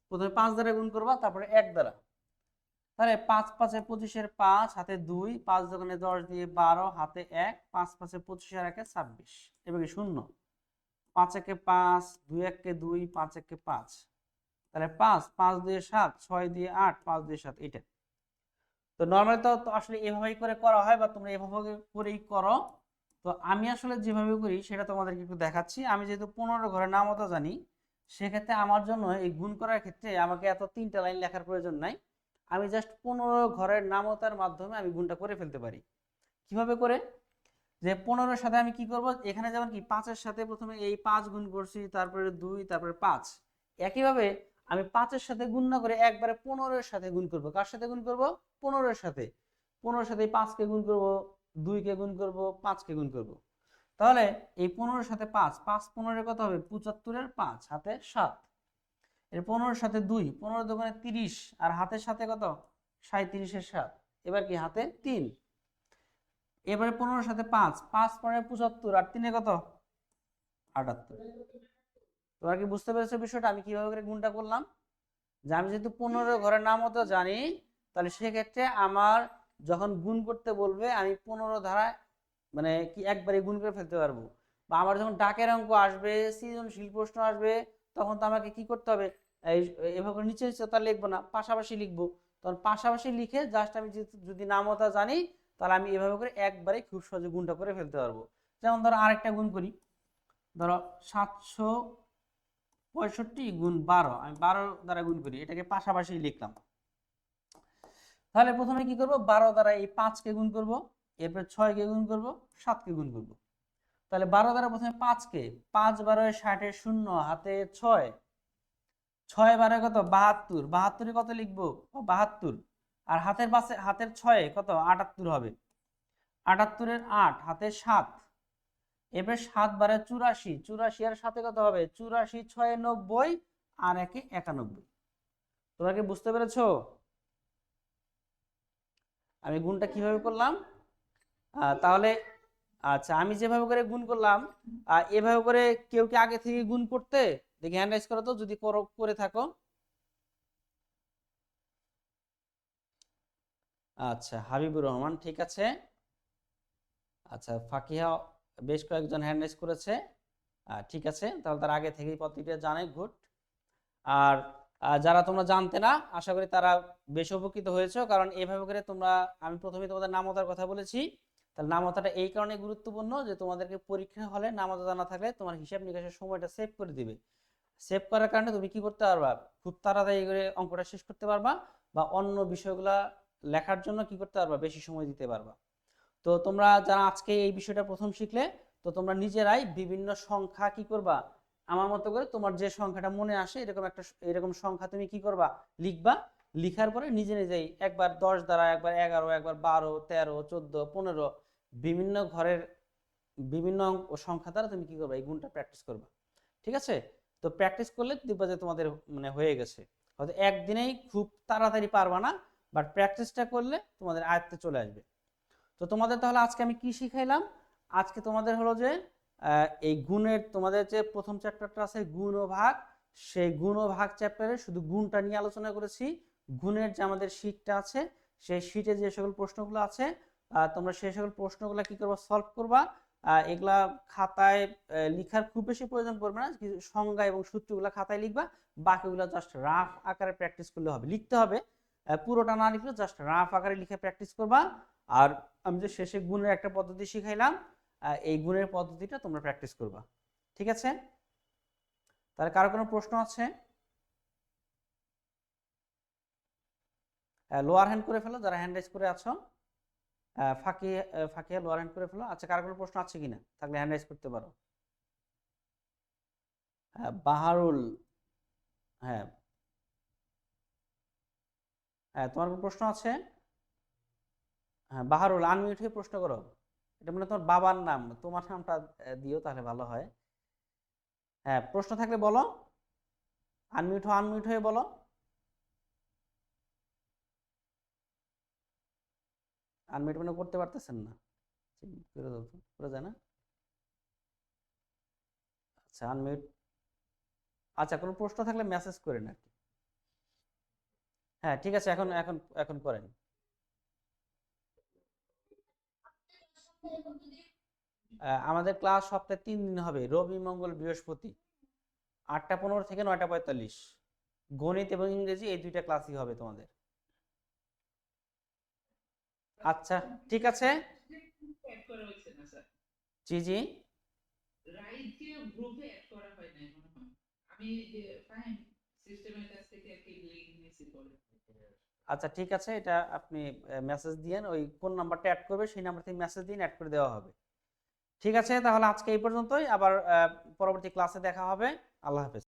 প্রথমে 5 দ্বারা গুণ করবা, তারপরে 1 দ্বারা। তাহলে 5 5 25 5 হাতে 2, 5 দোকানে 10 দিয়ে 12, হাতে 1, 5 5 25 আর 1 26, এবার কি শূন্য, 5 1 5, 2 1 2, 5 1 5, তাহলে 5 5 দিয়ে 7, 6 দিয়ে 8, 5 দিয়ে 7, এটা। তো নর্মালি তো আসলে এভাবেই করে করা হয়, বা তোমরা এভাবে করেই করো। তো আমি আসলে যেভাবে করি সেটা তোমাদেরকে একটু দেখাচ্ছি। আমি যেহেতু 15 ঘরের নামতা জানি, সেক্ষেত্রে আমার জন্য এই গুণ করার ক্ষেত্রে আমাকে এত 3টা লাইন লেখার প্রয়োজন নাই। আমি জাস্ট 15 ঘরের নামতার মাধ্যমে আমি গুণটা করে ফেলতে পারি। কিভাবে করে? যে 15-এর সাথে আমি কি করব, এখানে যেমন কি 5-এর সাথে প্রথমে এই 5 গুণ করছি, তারপরে 2, তারপরে 5। একইভাবে আমি 5-এর সাথে গুণ না করে একবারে 15-এর সাথে গুণ করব। কার সাথে গুণ করব? 15-এর সাথে। 15-এর সাথে 5-কে গুণ করব, 2-কে গুণ করব, 5-কে গুণ করব। তাহলে এই 15-এর সাথে 5, 5 15-এর কত হবে? 75-এর 5, হাতে 7। এর 15-এর সাথে 2, 15 দোকানে 30, আর হাতের সাথে কত? 37-এর 7। এবার কি হাতে 3। এবারে 15-এর সাথে 5, 5 15 75, আর 3 কত? 78। তোমরা কি বুঝতে পেরেছো বিষয়টা আমি কিভাবে করে গুণটা করলাম? যে আমি যেহেতু 15 ঘরের নাম মতো জানি, তাহলে সেক্ষেত্রে আমার যখন গুণ করতে বলবে আমি 15 ধারায় মানে কি একবারে গুণ করে ফেলতে পারবো। বা আমার যখন ডাকের অঙ্ক আসবে, সৃজনশীল প্রশ্ন আসবে, তখন তো আমাকে কি করতে হবে, এই এভাবে করে নিচে নিচে তার লিখবো না, পাশাপাশি লিখবো। তখন পাশাপাশি লিখে জাস্ট আমি যদি নামতা জানি, তাহলে আমি এভাবে করে একবারে খুব সহজে গুণটা করে ফেলতে পারবো। যেমন ধরো আরেকটা গুণ করি, ধরো 765 গুণ 12, আমি 12 দ্বারা গুণ করি, এটাকে পাশাপাশি লিখলাম। তাহলে প্রথমে কি করব, 12 দ্বারা এই 5-কে গুণ করব, এরপর 6-কে গুণ করব, 7-কে গুণ করব। তাহলে 12 দ্বারা প্রথমে 5-কে, 5 12 60 শূন্য, হাতে 6, 6 12 কত? 72, 72-এ কত লিখবো? 72। আর হাতের পাশে হাতের 6-এ কত? 78 হবে। 78-এর 8, হাতে 7। এবার 7 12 84, 84 আর 7-এ কত হবে? 84 6 90, আর 1-এ 91। তোমরা কি বুঝতে পেরেছো আমি গুণটা কিভাবে করলাম? তাহলে আচ্ছা, আমি যেভাবে করে গুণ করলাম, এভাবে করে কেউ কি আগে থেকে গুণ করতে? দেখি হ্যান্ড রাইজ করো তো, যদি করে থাকো। আচ্ছা, হাবিবুর রহমান, ঠিক আছে। আচ্ছা, ফাকিহা, বেশ কয়েকজন হ্যান্ড রাইজ করেছে। ঠিক আছে, তাহলে তার আগে থেকেই পদ্ধতিটা জানে, গুড। আর যারা তোমরা জানতে না, আশা করি তারা বেশ উপকৃত হয়েছে, কারণ এভাবে করে তোমরা, আমি প্রথমে তোমাদের নামতার কথা বলেছি। তাহলে নামতাটা এই কারণে গুরুত্বপূর্ণ যে তোমাদেরকে পরীক্ষা হলে নামতা জানা থাকলে তোমার হিসাব নিকাশের সময়টা সেভ করে দিবে। সেভ করার কারণে তুমি কি করতে পারবা, খুব তাড়াতাড়ি করে অঙ্কটা শেষ করতে পারবা, বা অন্য বিষয়গুলা লেখার জন্য কি করতে পারবা, বেশি সময় দিতে পারবা। তো তোমরা যারা আজকে এই বিষয়টা প্রথম শিখলে, তো তোমরা নিজেরাই বিভিন্ন সংখ্যা কি করবা, আমার মতো করে তোমার যে সংখ্যাটা মনে আসে এরকম সংখ্যা তুমি কি করবা, লিখবা। লিখার পরে নিজে নিজেই একবার 10 দ্বারা, একবার 11, একবার 12, 13, 14, 15 বিভিন্ন ঘরের বিভিন্ন সংখ্যা দ্বারা তুমি কি করবা, এই গুণটা প্র্যাকটিস করবা। ঠিক আছে? তো প্র্যাকটিস করলে দেখবা যে তোমাদের মানে হয়ে গেছে। হয়তো একদিনেই খুব তাড়াতাড়ি পারবা না, বাট প্র্যাকটিসটা করলে তোমাদের আয়ত্তে চলে আসবে। তো তোমাদের তাহলে আজকে আমি কি শিখাইলাম? আজকে তোমাদের হলো যে এই গুণের, তোমাদের যে প্রথম চ্যাপ্টারটা আছে গুণ ও ভাগ, সেই গুণ ও ভাগ চ্যাপ্টারে শুধু গুণটা নিয়ে আলোচনা করেছি। গুণের যে আমাদের শীটটা আছে, সেই শীটে যে সকল প্রশ্নগুলো আছে, তোমরা সেই সকল প্রশ্নগুলো কি করবা, সলভ করবা। এগুলা খাতায় লিখার খুব বেশি প্রয়োজন পড়বে না, কিছু সংজ্ঞা এবং সূত্রগুলো খাতায় লিখবা, বাকিগুলো জাস্ট রাফ আকারে প্র্যাকটিস করলে হবে। লিখতে হবে, পুরোটা না লিখলে জাস্ট রাফ আকারে লিখে প্র্যাকটিস করবা। আর আমি যে শেষে গুণের একটা পদ্ধতি শিখাইলাম, এই গুণের পদ্ধতিটা তোমরা প্র্যাকটিস করবা। ঠিক আছে? তাহলে কারো কোনো প্রশ্ন আছে? লোয়ার হ্যান্ড করে ফেলো যারা হ্যান্ড রাইজ করে আছো। ফাঁকিয়া লোয়ার হ্যান্ড করে ফেলো। আচ্ছা, কারো কোনো প্রশ্ন আছে কিনা? থাকলে হ্যান্ড রাইজ করতে পারো। বাহারুল, হ্যাঁ হ্যাঁ, তোমার কোনো প্রশ্ন আছে? হ্যাঁ, বাহারুল, আনমিউট হয়ে প্রশ্ন করো। এটা মানে তোমার বাবার নাম, তোমার নামটা দিও তাহলে ভালো হয়। হ্যাঁ, প্রশ্ন থাকলে বলো। আনমিউট হয়ে বলো। আনমিউট মানে করতে পারতেছেন না, করে দাও তো, করে যায় না। আচ্ছা, আনমিউট। আচ্ছা, কোনো প্রশ্ন থাকলে মেসেজ করেন আর কি। হ্যাঁ ঠিক আছে, এখন এখন এখন করেন। আমাদের ক্লাস সপ্তাহে 3 দিন হবে, রবি মঙ্গল বৃহস্পতি, 8টা 15 থেকে 9টা 45। গণিত এবং ইংরেজি এই 2টা ক্লাসই হবে তোমাদের। আচ্ছা ঠিক আছে। অ্যাড করা হয়েছে না স্যার, জি জি। রাইটকে গ্রুপে অ্যাড করা হয় নাই মনে হয়। আমি ফাইন সিস্টেমের কাছ থেকে একটা লিংক নিয়েছি পরে। আচ্ছা ঠিক আছে, এটা আপনি মেসেজ দিয়েন, ওই কোন নাম্বারটা অ্যাড করবে সেই নাম্বার থেকে মেসেজ দিন, অ্যাড করে দেওয়া হবে। ঠিক আছে, তাহলে আজকে এই পর্যন্তই, আবার পরবর্তী ক্লাসে দেখা হবে। আল্লাহ হাফেজ।